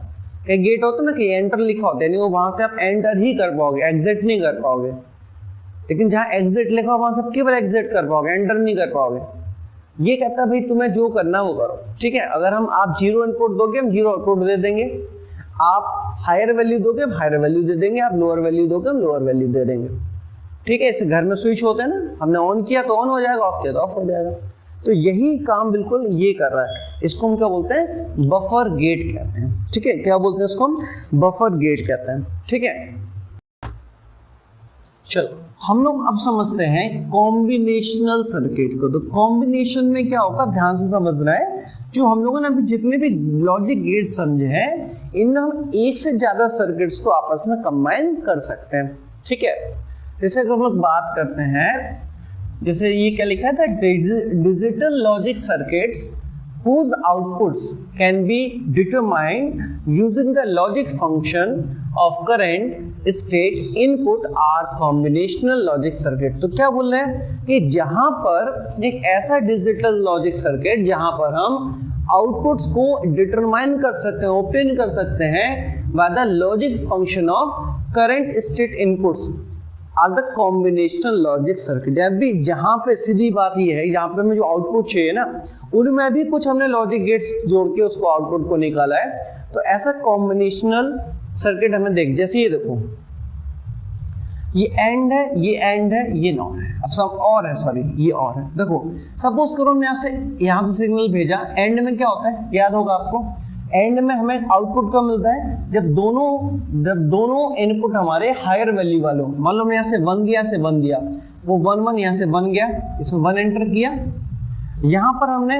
कई गेट होता है ना कि एंटर लिखा होता है, यानी वो वहां से आप एंटर ही कर पाओगे, एग्जिट नहीं कर पाओगे। लेकिन जहाँ एग्जिट लिखा हो वहां से केवल एग्जिट कर पाओगे, एंटर नहीं कर पाओगे। ये कहता है भाई तुम्हें जो करना वो करो। ठीक है, अगर आप 0 इनपुट दोगे हम 0 आउटपुट दे देंगे, आप हायर वैल्यू दोगे हम हायर वैल्यू दे देंगे, आप लोअर वैल्यू दोगे हम लोअर वैल्यू दे देंगे। ठीक है, इस घर में स्विच होते हैं ना, हमने ऑन किया तो ऑन हो जाएगा, ऑफ किया तो ऑफ हो जाएगा। तो यही काम बिल्कुल ये कर रहा है। इसको हम क्या बोलते हैं, बफर गेट कहते हैं। ठीक है, क्या बोलते हैं इसको हम, बफर गेट कहते हैं। ठीक है, चलो हम लोग अब समझते हैं कॉम्बिनेशनल सर्किट को। तो कॉम्बिनेशन में क्या होता है, ध्यान से समझना है। जो हम लोगों ने अभी जितने भी लॉजिक गेट समझे हैं, इनमें हम एक से ज्यादा सर्किट्स को आपस में कंबाइन कर सकते हैं। ठीक है, जैसे अगर हम लोग बात करते हैं, जैसे ये क्या लिखा था, digital logic circuits whose outputs can be determined using the logic function of current state input are combinational logic circuit। तो क्या बोल रहे हैं कि जहां पर एक ऐसा डिजिटल लॉजिक सर्किट जहां पर हम आउटपुट्स को डिटरमाइन कर सकते हैं, ओपन कर सकते हैं by the logic function of current state inputs are the combinational logic circuit. यानी जहां पे सीधी बात ये है, यहाँ पे हमें जो आउटपुट चाहिए ना, उनमें भी कुछ हमने लॉजिक गेट्स जोड़ के उसको आउटपुट को निकाला है। तो ऐसा कॉम्बिनेशनल सर्किट हमें देख, जैसे ये देखो, ये एंड है, ये एंड है, ये नॉट है, अब सब और है, सॉरी ये और है। देखो सपोज करो हमने यहाँ से सिग्नल भेजा, एंड में क्या होता है याद होगा आपको, एंड में हमें आउटपुट कब मिलता है, जब दोनों इनपुट हमारे हायर वैल्यू वाले हो। मान लो हमने यहाँ से 1 दिया, से 1 दिया, वो 1 1 यहाँ से 1 गया, इसमें 1 एंटर किया, यहाँ पर हमने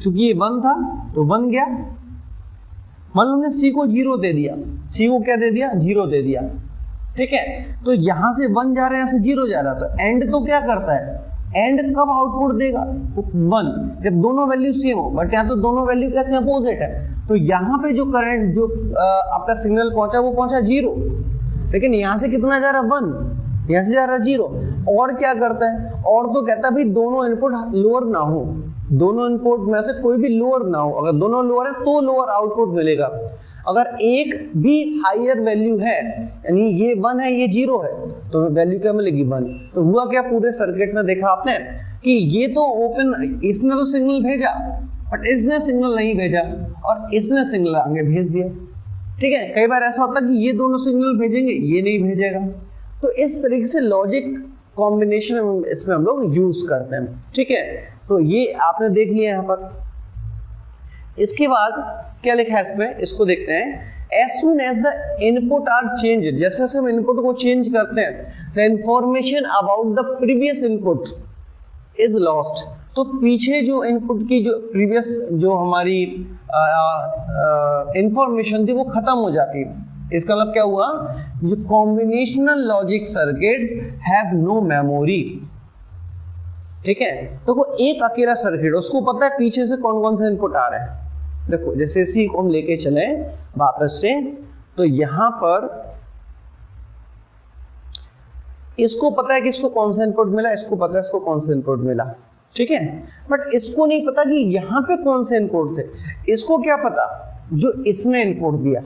चूंकि ये 1 था तो 1 गया, मान लो हमने सी को 0 दे दिया, सी को क्या दे दिया, 0 दे दिया, ठीक है। तो यहां से 1 जा रहा है, यहां से 0 जा रहा है, तो एंड तो क्या करता है, एंड कब आउटपुट देगा, तो 1, जब दोनों वैल्यू सेम हो। बट यहाँ तो दोनों वैल्यू कैसे अपोजिट है, तो यहाँ पे जो करंट जो आपका सिग्नल पहुंचा वो पहुंचा 0, लेकिन यहाँ से कितना जा रहा है 1, यहाँ से जा रहा है 0। और क्या करता है, और तो कहता है भाई दोनों इनपुट लोअर ना हो, दोनों इनपुट में से कोई भी लोअर ना हो, अगर दोनों लोअर है तो लोअर आउटपुट मिलेगा। अगर एक भी हायर वैल्यू है, यानी ये 1 है ये 0 है, तो वैल्यू क्या मिलेगी 1। तो हुआ क्या पूरे सर्किट में देखा आपने कि ये तो ओपन, इसने तो सिग्नल भेजा बट इसने सिग्नल नहीं भेजा और इसने सिग्नल आगे भेज दिया, ठीक है। कई बार ऐसा होता है कि ये दोनों सिग्नल भेजेंगे, ये नहीं भेजेगा। तो इस तरीके से लॉजिक कॉम्बिनेशन इसमें हम लोग यूज करते हैं, ठीक है। तो ये आपने देख लिया यहाँ पर। इसके बाद क्या लिखा है इसमें, इसको देखते हैं। As soon as the input are changed, जैसे जैसे हम इनपुट को चेंज करते हैं, the information about the previous input is lost। तो पीछे जो इनपुट की जो प्रीवियस जो हमारी इंफॉर्मेशन थी वो खत्म हो जाती है। इसका मतलब क्या हुआ, जो combinational logic circuits have no memory, ठीक है। तो वो एक अकेला सर्किट, उसको पता है पीछे से कौन कौन से इनपुट आ रहे हैं। देखो जैसे इसी को हम लेके चले वापस से, तो यहां पर इसको पता है कि इसको कौन सा इनपुट मिला, इसको पता है इसको कौन सा इनपुट मिला, ठीक है। बट इसको नहीं पता कि यहां पे कौन से इनपुट थे। इसको क्या पता, जो इसने इनपुट दिया,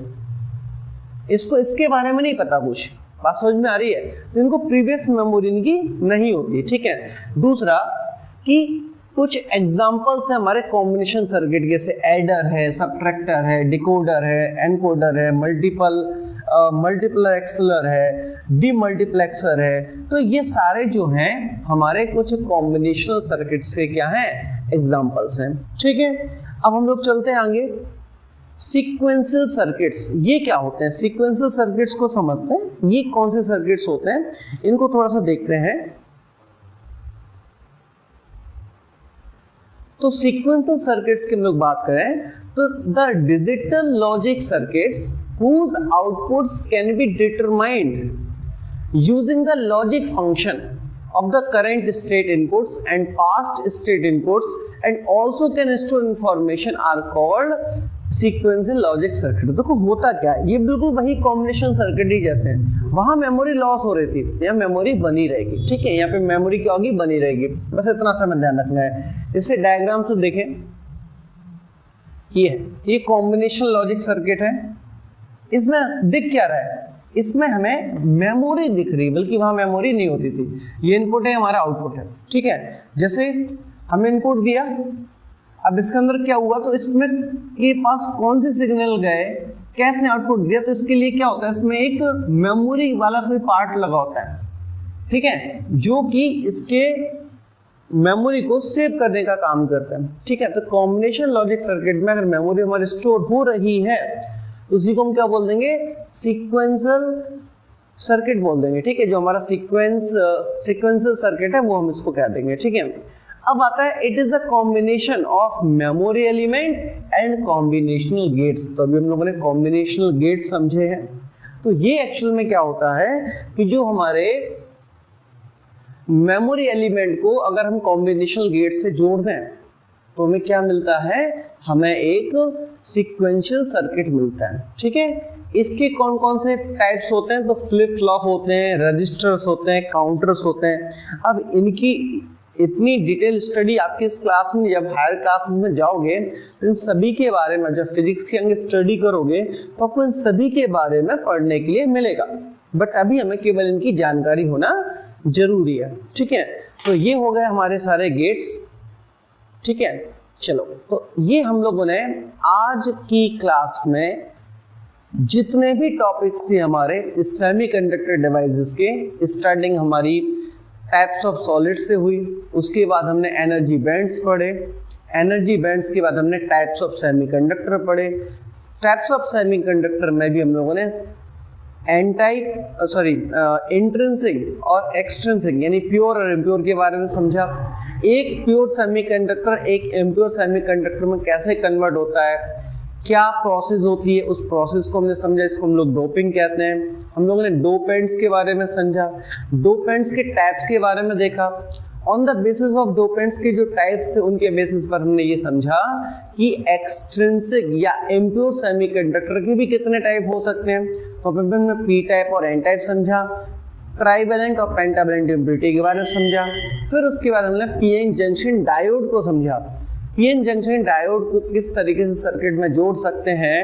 इसको इसके बारे में नहीं पता कुछ। बात समझ में आ रही है। तो इनको प्रीवियस मेमोरी इनकी नहीं होती, ठीक है। दूसरा कि कुछ एग्जांपल्स है हमारे कॉम्बिनेशन सर्किट, जैसे एडर है, सबट्रैक्टर है, डिकोडर है, एनकोडर है, मल्टीप्लेक्सर है, डीमल्टीप्लेक्सर है। तो ये सारे जो हैं हमारे कुछ कॉम्बिनेशनल सर्किट्स के क्या हैं, एग्जांपल्स हैं, ठीक है। अब हम लोग चलते हैं आगे। सीक्वेंशियल सर्किट्स ये क्या होते हैं, सीक्वेंशियल सर्किट्स को समझते हैं। ये कौन से सर्किट्स होते हैं, इनको थोड़ा सा देखते हैं। तो सीक्वेंशियल सर्किट्स की हम लोग बात करें तो the digital logic circuits whose outputs can be determined using the logic function of the current state inputs and past state inputs and also can store information are called sequential logic circuit। देखो होता क्या है, ये बिल्कुल वही combination circuit ही जैसे हैं। वहां मेमोरी लॉस हो रही थी, यहाँ मेमोरी बनी रहेगी, ठीक है। यहाँ पे मेमोरी क्या होगी, बनी रहेगी। बस इतना सा हमें ध्यान रखना है। इससे डायग्राम से देखें, ये है, ये कॉम्बिनेशन लॉजिक सर्किट है। इसमें दिख क्या रहा है, इसमें हमें मेमोरी दिख रही, बल्कि वहां मेमोरी नहीं होती थी। ये इनपुट है, हमारा आउटपुट है, ठीक है। जैसे हमने इनपुट दिया, अब इसके अंदर क्या हुआ, तो इसमें के पास कौन से सिग्नल गए, कैसे आउटपुट दिया, तो इसके लिए क्या होता है, इसमें एक मेमोरी वाला कोई पार्ट लगा होता है, ठीक है, जो कि इसके मेमोरी को सेव करने का काम करता है, ठीक है। तो कॉम्बिनेशन लॉजिक सर्किट में अगर मेमोरी हमारी स्टोर हो रही है तो उसी को हम क्या बोल देंगे, सीक्वेंशियल सर्किट बोल देंगे, ठीक है। जो हमारा सीक्वेंशियल सर्किट है वो हम इसको कह देंगे, ठीक है। अब आता है it is a combination of memory element and combinational gates. तो अभी हम लोगों ने कॉम्बिनेशनल गेट्स समझे हैं। तो ये एक्चुअल में क्या होता है कि जो हमारे मेमोरी एलिमेंट को अगर हम कॉम्बिनेशनल गेट से जोड़ दें तो हमें क्या मिलता है, हमें एक सीक्वेंशियल सर्किट मिलता है, ठीक है। इसके कौन कौन से टाइप्स होते हैं, तो फ्लिप फ्लॉप होते हैं, रजिस्टर्स होते हैं, काउंटर्स होते हैं। अब इनकी इतनी डिटेल स्टडी आपकी इस क्लास में, जब हायर क्लासेस में जाओगे तो इन सभी के बारे में, जब फिजिक्स की अंग स्टडी करोगे तो आपको इन सभी के बारे में पढ़ने के लिए मिलेगा। बट अभी हमें केवल इनकी जानकारी होना जरूरी है, ठीक है। तो ये हो गए हमारे सारे गेट्स, ठीक है। चलो, तो ये हम लोगों ने आज की क्लास में जितने भी टॉपिक्स थे हमारे इस सेमीकंडक्टर डिवाइसेस के, स्टार्टिंग हमारी टाइप्स ऑफ सॉलिड से हुई, उसके बाद हमने एनर्जी बैंड्स पढ़े, एनर्जी बैंड्स के बाद हमने टाइप्स ऑफ सेमीकंडक्टर पढ़े। टाइप्स ऑफ सेमीकंडक्टर में भी हम लोगों ने इंट्रिंसिक और एक्सट्रिंसिक यानी प्योर और इम्प्योर के बारे में समझा। एक प्योर सेमीकंडक्टर एक इम्प्योर सेमीकंडक्टर में कैसे कन्वर्ट होता है, क्या प्रोसेस होती है, उस प्रोसेस को हमने समझा, इसको हम लोग डोपिंग कहते हैं। हम लोगों ने डोपेंट्स के बारे में समझा, डोपेंट्स के टाइप्स के बारे में देखा। On the basis of dopants के जो टाइप्स थे उनके बेसिस पर हमने ये समझा कि एक्सट्रिंसिक या इम्प्योर सेमीकंडक्टर के भी कितने टाइप हो सकते हैं। तो हमने पी टाइप और एन टाइप समझा, ट्राइवेलेंट और पेंटावेलेंट इम्प्योरिटी के बारे में समझा। फिर उसके बाद हमने पीएन जंक्शन डायोड को समझा। पीएन जंक्शन डायोड को किस तरीके से सर्किट में जोड़ सकते हैं,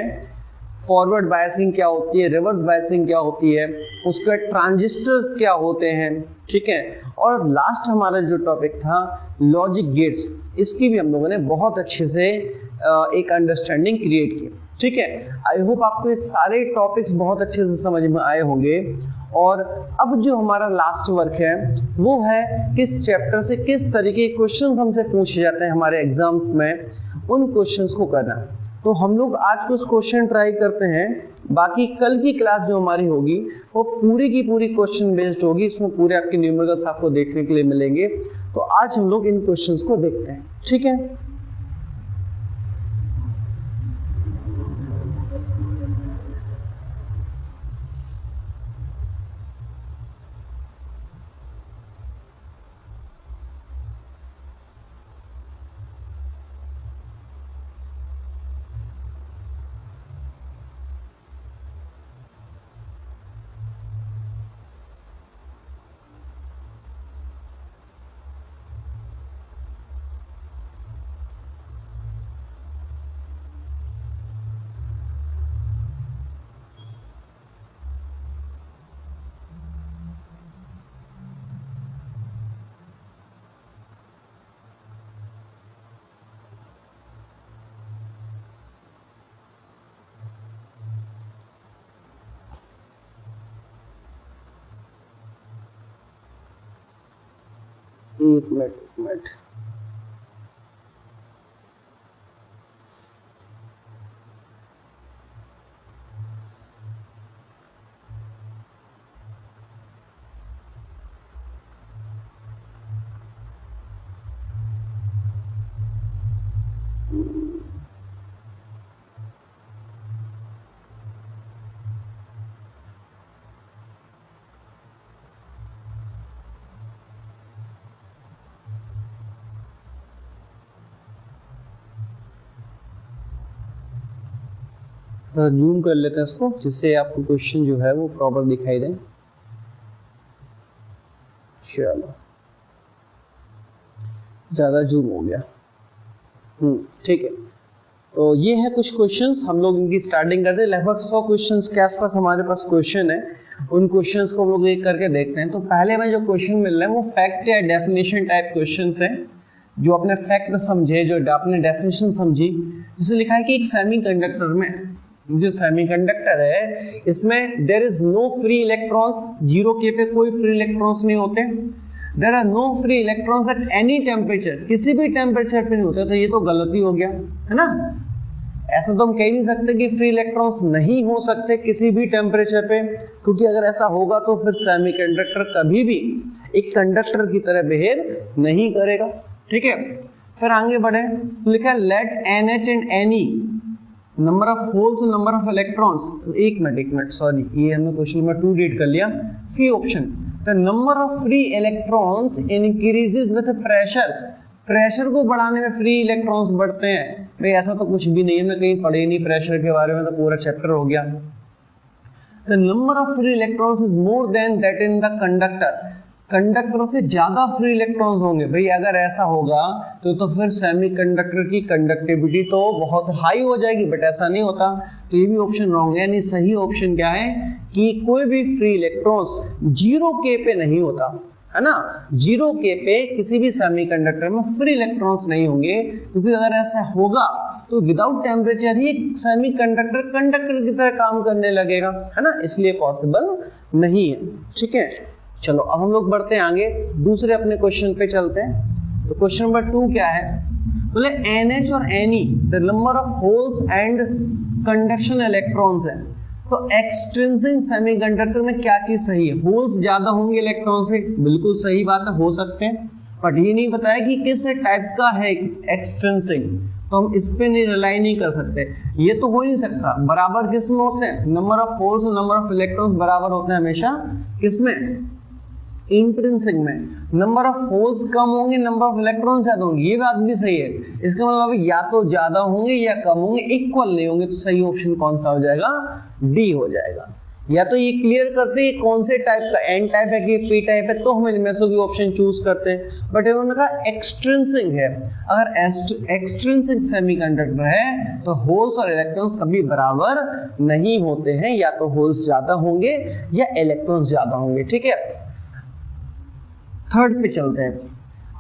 फॉरवर्ड बायसिंग क्या होती है, रिवर्स बायसिंग क्या होती है, उसके ट्रांजिस्टर्स क्या होते हैं, ठीक है। और लास्ट हमारा जो टॉपिक था लॉजिक गेट्स, इसकी भी हम लोगों ने बहुत अच्छे से एक अंडरस्टैंडिंग क्रिएट की, ठीक है। आई होप आपको ये सारे टॉपिक्स बहुत अच्छे से समझ में आए होंगे। और अब जो हमारा लास्ट वर्क है वो है किस चैप्टर से किस तरीके के क्वेश्चंस हमसे पूछे जाते हैं हमारे एग्जाम में, उन क्वेश्चंस को करना। तो हम लोग आज कुछ क्वेश्चन ट्राई करते हैं, बाकी कल की क्लास जो हमारी होगी वो पूरी की पूरी क्वेश्चन बेस्ड होगी, इसमें पूरे आपके न्यूमेरिकल्स आपको देखने के लिए मिलेंगे। तो आज हम लोग इन क्वेश्चंस को देखते हैं, ठीक है। एक मिनट जूम कर लेते हैं इसको, जिससे आपको क्वेश्चन जो है वो प्रॉपर दिखाई दे। चलो ज़्यादा जूम हो गया, ठीक है। तो ये है कुछ क्वेश्चंस, हम लोग इनकी स्टार्टिंग करते हैं। लगभग 100 क्वेश्चंस के आसपास हमारे पास क्वेश्चन है, उन क्वेश्चंस को हम लोग एक करके देखते हैं। तो पहले में जो क्वेश्चन मिल रहे हैं वो फैक्ट या डेफिनेशन टाइप क्वेश्चंस हैं, जो अपने फैक्ट समझे, जो आपने डेफिनेशन समझी। जैसे लिखा है कि एक सेमीकंडक्टर में, जो सेमीकंडक्टर है इसमें there is no free electrons, 0 K पे कोई फ्री इलेक्ट्रॉन्स नहीं होते। There are no free electrons at any temperature, किसी भी टेम्परेचर पे नहीं होते। तो ये तो गलती हो गया, है ना। ऐसा तो हम कह नहीं सकते कि फ्री इलेक्ट्रॉन्स नहीं हो सकते किसी भी टेम्परेचर पे, क्योंकि अगर ऐसा होगा तो फिर सेमीकंडक्टर कभी भी एक कंडक्टर की तरह बिहेव नहीं करेगा, ठीक है। फिर आगे बढ़े, लिखा है let NH and NE number of holes और नंबर ऑफ इलेक्ट्रॉन्स। एक मिनट सॉरी, ये हमने क्वेश्चन नंबर 2 रीड कर लिया। C option, the number of free electrons increases with pressure, pressure को बढ़ाने में फ्री इलेक्ट्रॉन्स बढ़ते हैं। भाई ऐसा तो कुछ भी नहीं, हमने कहीं पढ़े नहीं प्रेशर के बारे में, तो पूरा चैप्टर हो गया। The number of free electrons is more than that in the conductor, conductor से ज्यादा फ्री इलेक्ट्रॉन्स होंगे। भाई अगर ऐसा होगा तो फिर सेमीकंडक्टर की कंडक्टिविटी तो बहुत हाई हो जाएगी, बट ऐसा नहीं होता। तो ये भी ऑप्शन रॉन्ग है। यानी सही ऑप्शन क्या है कि कोई भी फ्री इलेक्ट्रॉन्स 0 K पे नहीं होता, है ना। 0 K पे किसी भी सेमीकंडक्टर में फ्री इलेक्ट्रॉन्स नहीं होंगे, क्योंकि अगर ऐसा होगा तो विदाउट टेम्परेचर ही सेमीकंडक्टर कंडक्टर की तरह काम करने लगेगा, है ना। इसलिए पॉसिबल नहीं है, ठीक है। चलो अब हम लोग बढ़ते हैं आगे, दूसरे अपने क्वेश्चन पे चलते हैं। तो क्वेश्चन नंबर 2 क्या है, बोले NH और NE the number of holes and conduction electrons है। तो एक्सट्रिंसिक सेमीकंडक्टर में क्या चीज सही है, होल्स ज्यादा होंगे इलेक्ट्रॉन से, बिल्कुल सही बात है, हो सकते हैं, बट ये नहीं बताया कि किस टाइप का है एक्सट्रिंसिक। तो हम इस पे नहीं रिलाई नहीं कर सकते, ये तो हो ही नहीं सकता। बराबर किस में होते हैं, नंबर ऑफ होल्स और नंबर ऑफ इलेक्ट्रॉन्स बराबर होते हैं हमेशा किसमें, इंट्रिंसिक में। नंबर ऑफ होल्स कम होंगे, नंबर ऑफ इलेक्ट्रॉन्स ज्यादा होंगे, ये बात भी सही है। इसका मतलब या तो ज्यादा होंगे या कम होंगे, इक्वल नहीं होंगे। तो सही ऑप्शन कौन सा हो जाएगा, डी हो जाएगा। या तो ये क्लियर करते हैं कौन से टाइप का, एन टाइप है कि पी टाइप है, तो हम इनमें से कोई ऑप्शन चूज करते हैं। बट इन्होंने कहा एक्सट्रिंसिक है। अगर एक्सट्रिंसिक सेमीकंडक्टर है तो होल्स और इलेक्ट्रॉन्स कभी बराबर नहीं होते हैं, या तो होल्स ज्यादा होंगे या इलेक्ट्रॉन्स ज्यादा होंगे। ठीक है, थर्ड पे चलते हैं।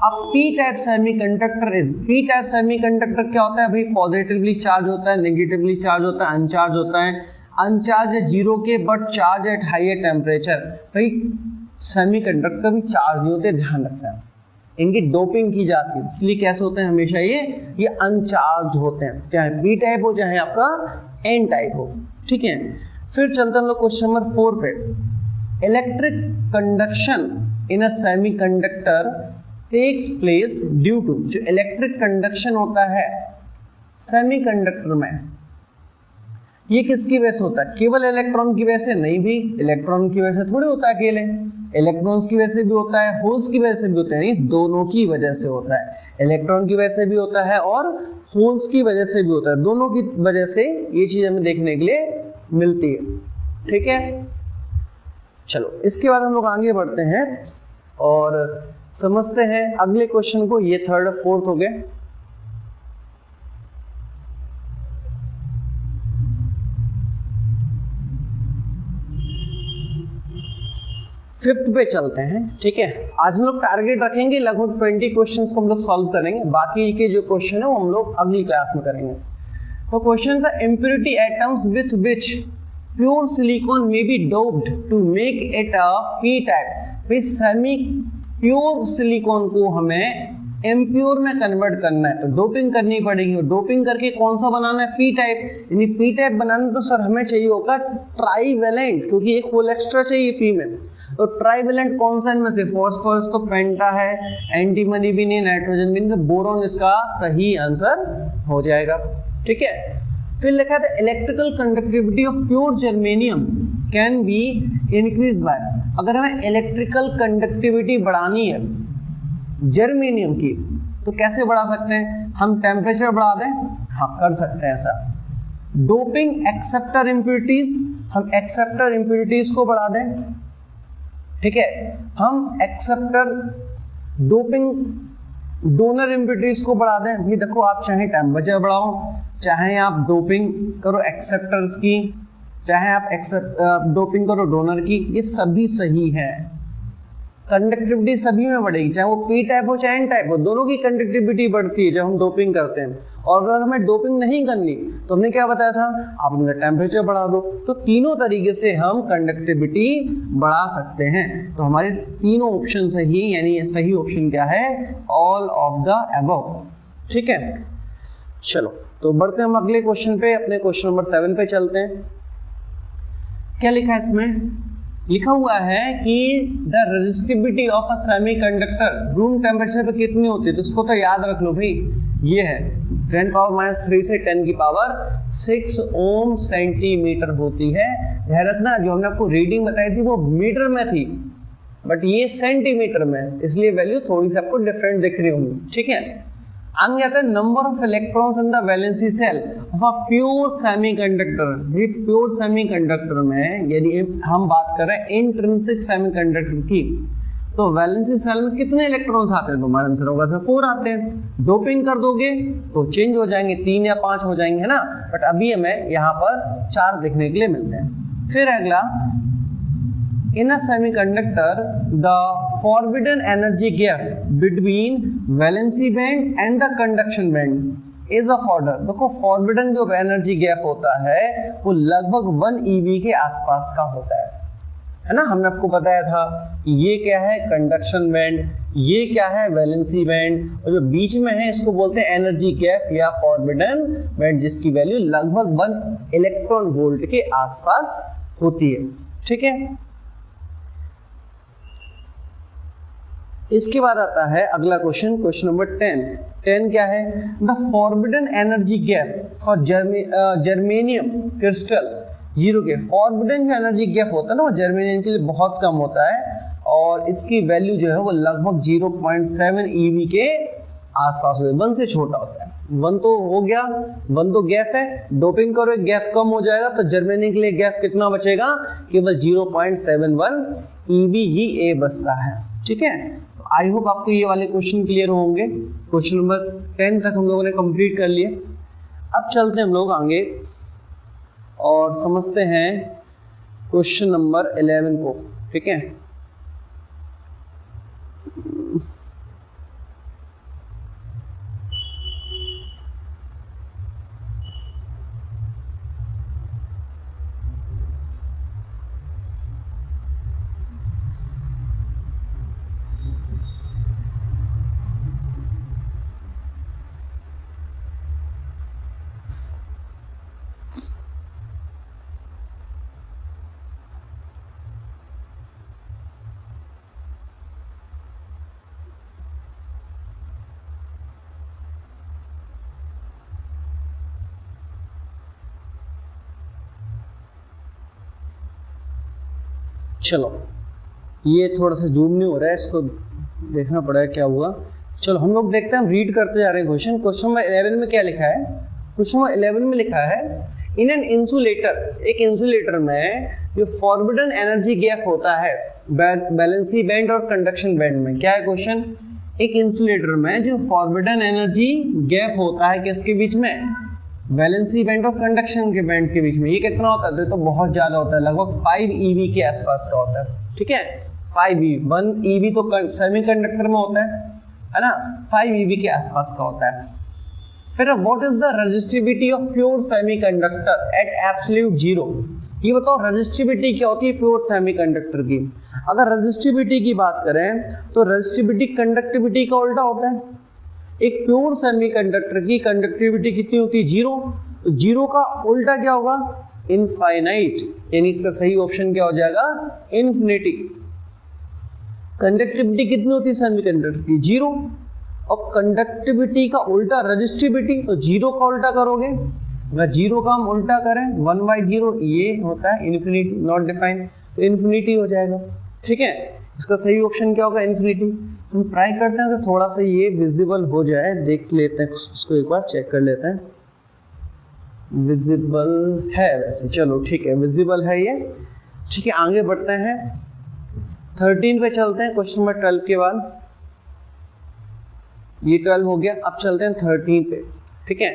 अब P type semiconductor is, P type semiconductor क्या होता है भाई, पॉजिटिवली चार्ज होता है, नेगेटिवली चार्ज होता है, अनचार्ज होता है। अनचार्ज है zero K, but charge at higher temperature. भाई सेमीकंडक्टर भी चार्ज नहीं होते, ध्यान रखना है। इनकी डोपिंग की जाती है, इसलिए कैसे होते हैं हमेशा ये अनचार्ज होते हैं, चाहे पी टाइप हो चाहे आपका एन टाइप हो। ठीक है, फिर चलते हैं हम लोग क्वेश्चन नंबर 4 पे। Electric conduction in a semiconductor takes place due to, जो इलेक्ट्रिक कंडक्शन होता है सेमीकंडक्टर में, ये किसकी वजह से होता है, केवल इलेक्ट्रॉन की वजह से नहीं, भी इलेक्ट्रॉन की वजह से थोड़ी होता है, अकेले इलेक्ट्रॉन्स की वजह से भी होता है, होल्स की वजह से भी होता है, नहीं दोनों की वजह से होता है। इलेक्ट्रॉन की वजह से भी होता है और होल्स की वजह से भी होता है, दोनों की वजह से ये चीज हमें देखने के लिए मिलती है। ठीक है, चलो इसके बाद हम लोग आगे बढ़ते हैं और समझते हैं अगले क्वेश्चन को। ये थर्ड और फोर्थ हो गए। फिफ्थ पे चलते हैं। ठीक है, आज हम लोग टारगेट रखेंगे लगभग 20 क्वेश्चंस को हम लोग सॉल्व करेंगे, बाकी के जो क्वेश्चन है वो हम लोग अगली क्लास में करेंगे। तो क्वेश्चन था impurity atoms with which pure silicon may be doped to make it a P type. भाई सेमी प्योर सिलिकॉन को हमें इम्प्योर में कन्वर्ट करना है तो डोपिंग करनी पड़ेगी, और डोपिंग करके कौन सा बनाना है, पी टाइप। यानी पी टाइप बनाना तो सर हमें चाहिए होगा ट्राईवेलेंट, क्योंकि एक होल एक्स्ट्रा चाहिए पी में। तो ट्राईवेलेंट कौन सा इनमें से, फॉस्फोरस तो पेंटा है, एंटीमनी भी नहीं, नाइट्रोजन भी नहीं, तो बोरोन इसका सही आंसर हो जाएगा। ठीक है, फिर लिखा था electrical conductivity of pure germanium can be increase by. अगर हमें इलेक्ट्रिकल कंडक्टिविटी बढ़ानी है जर्मेनियम की तो कैसे बढ़ा सकते हैं, हम टेम्परेचर बढ़ा दें, हाँ कर सकते हैं ऐसा। डोपिंग एक्सेप्टर इम्प्योरिटीज, हम एक्सेप्टर इम्प्योरिटीज को बढ़ा दें। ठीक है, हम एक्सेप्टर डोपिंग डोनर इम्प्योरिटीज को बढ़ा दें। भाई देखो, आप चाहे टेम्परेचर बढ़ाओ, चाहे आप डोपिंग करो एक्सेप्टर्स की, चाहे आप डोपिंग करो डोनर की, ये सभी सही है। कंडक्टिविटी सभी में बढ़ेगी, चाहे वो पी टाइप हो चाहे एन टाइप हो, दोनों की कंडक्टिविटी बढ़ती है जब हम डोपिंग करते हैं। और अगर हमें डोपिंग नहीं करनी तो हमने क्या बताया था, आप अपना टेम्परेचर बढ़ा दो। तो तीनों तरीके से हम कंडक्टिविटी बढ़ा सकते हैं। तो हमारे तीनों ऑप्शन सही, यानी सही ऑप्शन क्या है, ऑल ऑफ द अबव। ठीक है, चलो तो बढ़ते हैं हम अगले क्वेश्चन पे, अपने क्वेश्चन नंबर 7 पे चलते हैं। क्या लिखा है इसमें, लिखा हुआ है कि the resistivity of a semiconductor room temperature पे कितनी होती है। तो इसको तो याद रख लो भाई, ये है 10⁻³ से 10 की पावर 6 ओम सेंटीमीटर होती है। ध्यान रखना, जो हमने आपको रीडिंग बताई थी वो मीटर में थी, बट ये सेंटीमीटर में, इसलिए वैल्यू थोड़ी सी आपको डिफरेंट दिख रही होंगी। ठीक है, आगे आता है number of electrons in the valency cell of a pure semiconductor. ये प्योर सेमीकंडक्टर में यदि हम बात कर रहे हैं इंट्रिंसिक सेमीकंडक्टर की, तो वैलेंसी सेल में कितने इलेक्ट्रॉन्स आते हैं, तो हमारा आंसर होगा सर 4 आते हैं। डोपिंग कर दोगे तो चेंज हो जाएंगे, 3 या 5 हो जाएंगे, है ना। बट अभी हमें यहाँ पर 4 देखने के लिए मिलते हैं। फिर अगला, in a semiconductor the forbidden energy gap between valency band and the conduction band is of order। देखो forbidden जो एनर्जी गैप होता है वो लगभग 1 eV के आसपास का होता है ना। हमने आपको बताया था ये क्या है, कंडक्शन बैंड, ये क्या है, वैलेंसी बैंड, और जो बीच में है इसको बोलते हैं एनर्जी गैप या फॉरबिडन बैंड, जिसकी वैल्यू लगभग 1 इलेक्ट्रॉन वोल्ट के आसपास होती है। ठीक है, इसके बाद आता है अगला क्वेश्चन, क्वेश्चन नंबर 10 क्या है, the forbidden energy gap for germanium crystal 0 के। फॉरबिडन जो एनर्जी गैप होता है ना वो जर्मेनियम के लिए बहुत कम होता है और इसकी वैल्यू जो है वो लगभग 0.7 EV के आसपास होता है, 1 से छोटा होता है। 1 तो हो गया, 1 तो गैप है, डोपिंग करो गैप कम हो जाएगा तो जर्मेनियम के लिए गैप कितना बचेगा, केवल 0.71 EV ही ए बचता है। ठीक है, आई होप आपको ये वाले क्वेश्चन क्लियर होंगे। क्वेश्चन नंबर 10 तक हम लोगों ने कंप्लीट कर लिए। अब चलते हैं हम लोग आगे और समझते हैं क्वेश्चन नंबर 11 को। ठीक है, चलो ये थोड़ा सा जूम नहीं हो रहा है, इसको देखना पड़ेगा क्या हुआ। चलो हम लोग देखते हैं, हम रीड करते जा रहे हैं क्वेश्चन। क्वेश्चन नंबर 11 में क्या लिखा है, क्वेश्चन नंबर 11 में लिखा है इन एन इंसुलेटर, एक इंसुलेटर में जो फॉरबिडन एनर्जी गैप होता है बैलेंसी बैंड और कंडक्शन बैंड में। क्या है क्वेश्चन, एक इंसुलेटर में जो फॉरबिडन एनर्जी गैप होता है किसके बीच में, वैलेंसी बैंड और कंडक्शन के बैंड के बीच में, ये कितना होता है, तो बहुत ज्यादा होता है, लगभग 5 EV के आसपास का होता है। ठीक है, 5 EV, 1 EV तो सेमीकंडक्टर में होता है ना, 5 EV के आसपास का होता है। फिर what is the resistivity of pure semiconductor at absolute 0, ये बताओ रेजिस्टिविटी क्या होती है प्योर सेमीकंडक्टर की। अगर रेजिस्टिविटी की बात करें तो रेजिस्टिविटी कंडक्टिविटी का उल्टा होता है। एक प्योर सेमीकंडक्टर की कंडक्टिविटी कितनी होती है, 0, तो 0 का उल्टा क्या होगा, इनफाइनाइट, यानी इसका सही ऑप्शन क्या हो जाएगा, इन्फिनिटी। कंडक्टिविटी कितनी होती है सेमीकंडक्टर की, 0, और कंडक्टिविटी का उल्टा रेजिस्टिविटी, तो 0 का उल्टा करोगे, अगर 0 का हम उल्टा करें 1/0 ये होता है इन्फिनिटी, नॉट डिफाइंड, तो इन्फिनिटी हो जाएगा। ठीक है, इसका सही ऑप्शन क्या होगा, इन्फिनिटी। हम ट्राई करते हैं तो थोड़ा सा ये विजिबल हो जाए, देख लेते हैं उसको, एक बार चेक कर लेते हैं। विजिबल है वैसे, चलो ठीक है, विजिबल है ये। ठीक है, आगे बढ़ते हैं, 13 पे चलते हैं, क्वेश्चन नंबर 12 के बाद। ये 12 हो गया, अब चलते हैं 13 पे। ठीक है,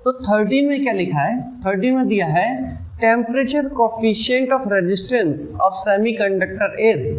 तो 13 में क्या लिखा है, 13 में दिया है temperature coefficient of resistance of semiconductor is.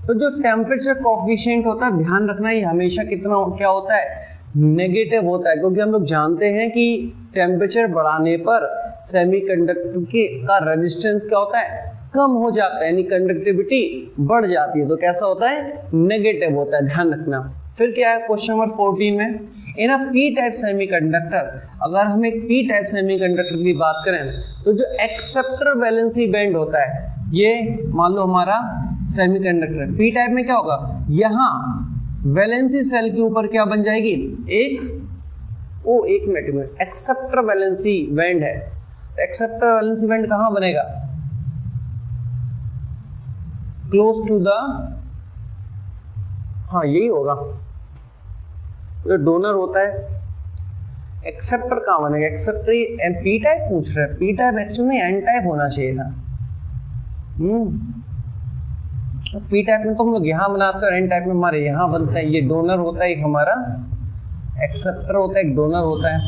तो जो टेम्परेचर कोफिशिएंट होता है, ध्यान रखना ये हमेशा कितना क्या होता है, नेगेटिव होता है, क्योंकि हम लोग जानते हैं कि टेम्परेचर बढ़ाने पर सेमीकंडक्टर का रेजिस्टेंस क्या होता है, कम हो जाता है, यानी कंडक्टिविटी बढ़ जाती है, तो कैसा होता है, नेगेटिव होता है, ध्यान रखना। फिर क्या है क्वेश्चन नंबर 14 में, इन अ पी टाइप सेमीकंडक्टर, अगर हम एक पी टाइप सेमीकंडक्टर की बात करें तो जो एक्सेप्टर वैलेंसी बैंड होता है, ये मान लो हमारा सेमीकंडक्टर पी टाइप में क्या होगा, यहाँ वैलेंसी सेल के ऊपर क्या बन जाएगी, एक मिनट में, एक्सेप्टर वैलेंसी बैंड है, एक्सेप्टर वैलेंसी बैंड कहाँ बनेगा, क्लोज टू द, हाँ यही होगा, जो डोनर होता है, एक्सेप्टर कहाँ बनेगा, एक्सेप्टर पी टाइप पूछ रहा है, पी टाइप एक्चुअली में एन टाइप होना चाहिए था। पी टाइप में तो हम लोग यहाँ बनाते हैं, एन टाइप में हमारे यहाँ बनता है, ये डोनर होता है एक हमारा, एक्सेप्टर होता है एक डोनर होता है,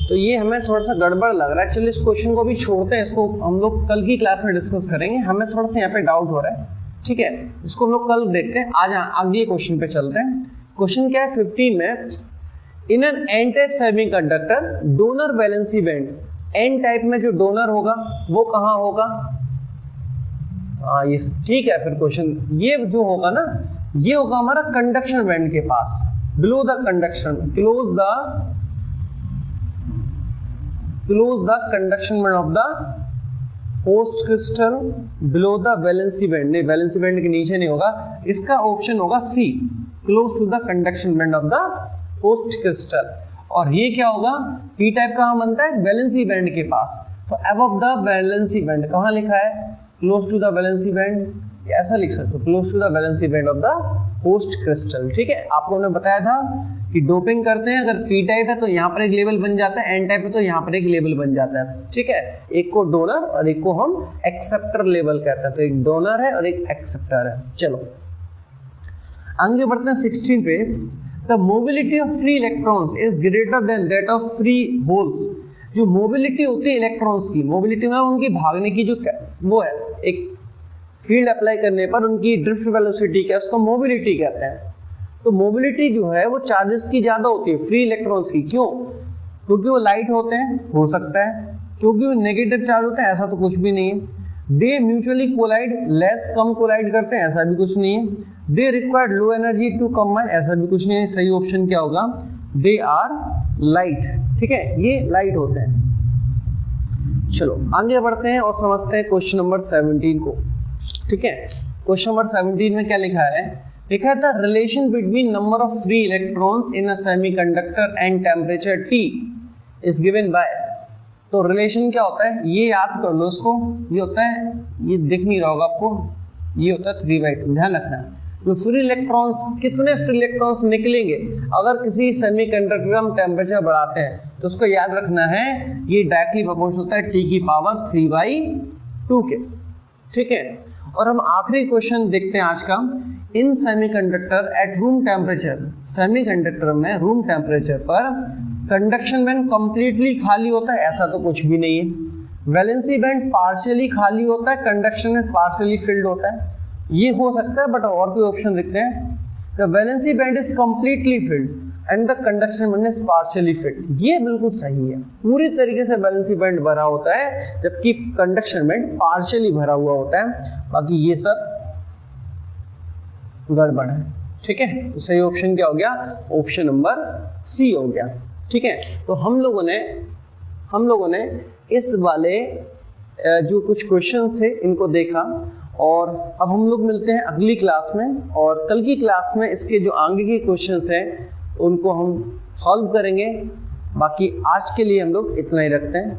तो ये हमें थोड़ा सा गड़बड़ लग रहा है। चलिए इस क्वेश्चन को भी छोड़ते हैं, इसको हम लोग कल की क्लास में डिस्कस करेंगे, हमें थोड़ा सा यहाँ पे डाउट हो रहा है। ठीक है, इसको हम लोग कल देखते हैं, आज अगले क्वेश्चन पे चलते हैं। क्वेश्चन क्या है 15 में, in N N type semiconductor donor valency band, N type में जो डोनर होगा वो कहाँ होगा, ये ठीक है। फिर क्वेश्चन ये जो होगा ना, ये होगा हमारा कंडक्शन बैंड के पास, below the conduction, close the conduction band of the post crystal below the valency band, नहीं वैलेंसी बैंड के नीचे नहीं होगा, इसका ऑप्शन होगा C, close to the conduction band of the host crystal. और ये क्या होगा, पी टाइप कहाँ बनता है, वैलेंसी बैंड के पास, तो अबव द वैलेंसी बैंड कहाँ लिखा है, close to the valency band, ऐसा लिख सकते हो, close to the valency band of the host crystal. ठीक है, आपको हमने बताया था कि डोपिंग करते हैं, अगर पी टाइप है तो यहाँ पर एक लेवल बन जाता है, एन टाइप है तो यहाँ पर एक लेवल बन जाता है। ठीक है, एक को डोनर और एक को हम एक्सेप्टर लेवल कहते हैं, तो एक डोनर है और एक एक्सेप्टर है। चलो आगे बढ़ते हैं 16 पे। The mobility of free electrons is greater than that of free holes. जो मोबिलिटी होती है इलेक्ट्रॉन्स की, मोबिलिटी में उनकी भागने की जो वो है, एक फील्ड अप्लाई करने पर उनकी ड्रिफ्ट वेलोसिटी क्या है, उसको मोबिलिटी कहते हैं। तो मोबिलिटी जो है वो चार्जेस की ज्यादा होती है फ्री इलेक्ट्रॉन्स की। क्यों? क्योंकि वो लाइट होते हैं, हो सकता है, क्योंकि वो नेगेटिव चार्ज होते हैं, ऐसा तो कुछ भी नहीं है। दे म्यूचुअली कोलाइड, लेस कम कोलाइड करते हैं, ऐसा भी कुछ नहीं है। They required low energy to combine, ऐसा भी कुछ नहीं है। सही ऑप्शन क्या होगा, दे आर लाइट। ठीक है, ये लाइट होते हैं। चलो आगे बढ़ते हैं और समझते हैं क्वेश्चन नंबर 17 को। ठीक है, क्वेश्चन नंबर 17 में क्या लिखा है, लिखा है the relation between number of free electrons in a semiconductor and temperature T is given by. तो रिलेशन क्या होता है, ये याद कर लो इसको, ये होता है, ये दिख नहीं रहा होगा आपको, ये होता है 3/2, ध्यान रखना। तो फ्री इलेक्ट्रॉन्स, कितने फ्री इलेक्ट्रॉन्स निकलेंगे अगर किसी सेमीकंडक्टर का हम टेम्परेचर बढ़ाते हैं, तो उसको याद रखना है, ये डायरेक्टली प्रोपोर्शनल होता है T की पावर 3/2 के। ठीक है, और हम आखिरी क्वेश्चन देखते हैं आज का। In semiconductor at room temperature, semiconductor में रूम टेम्परेचर पर कंडक्शन बैंड कंप्लीटली खाली होता है, ऐसा तो कुछ भी नहीं है। वैलेंसी बैंड पार्शियली खाली होता है, कंडक्शन बैंड पार्शियली फिल्ड होता है, ये हो सकता है, बट और कोई ऑप्शन देखते हैं। The valency band is completely filled and the conduction band is partially field, ये बिल्कुल सही है। पूरी तरीके से वैलेंसी बैंड भरा होता है, जबकि कंडक्शन बैंड पार्शियली भरा हुआ होता है। बाकी ये सब गड़बड़ है। ठीक है, तो सही ऑप्शन क्या हो गया, ऑप्शन नंबर सी हो गया। ठीक है, तो हम लोगों ने इस वाले जो कुछ क्वेश्चन थे इनको देखा, और अब हम लोग मिलते हैं अगली क्लास में, और कल की क्लास में इसके जो आगे के क्वेश्चंस हैं उनको हम सॉल्व करेंगे। बाकी आज के लिए हम लोग इतना ही रखते हैं।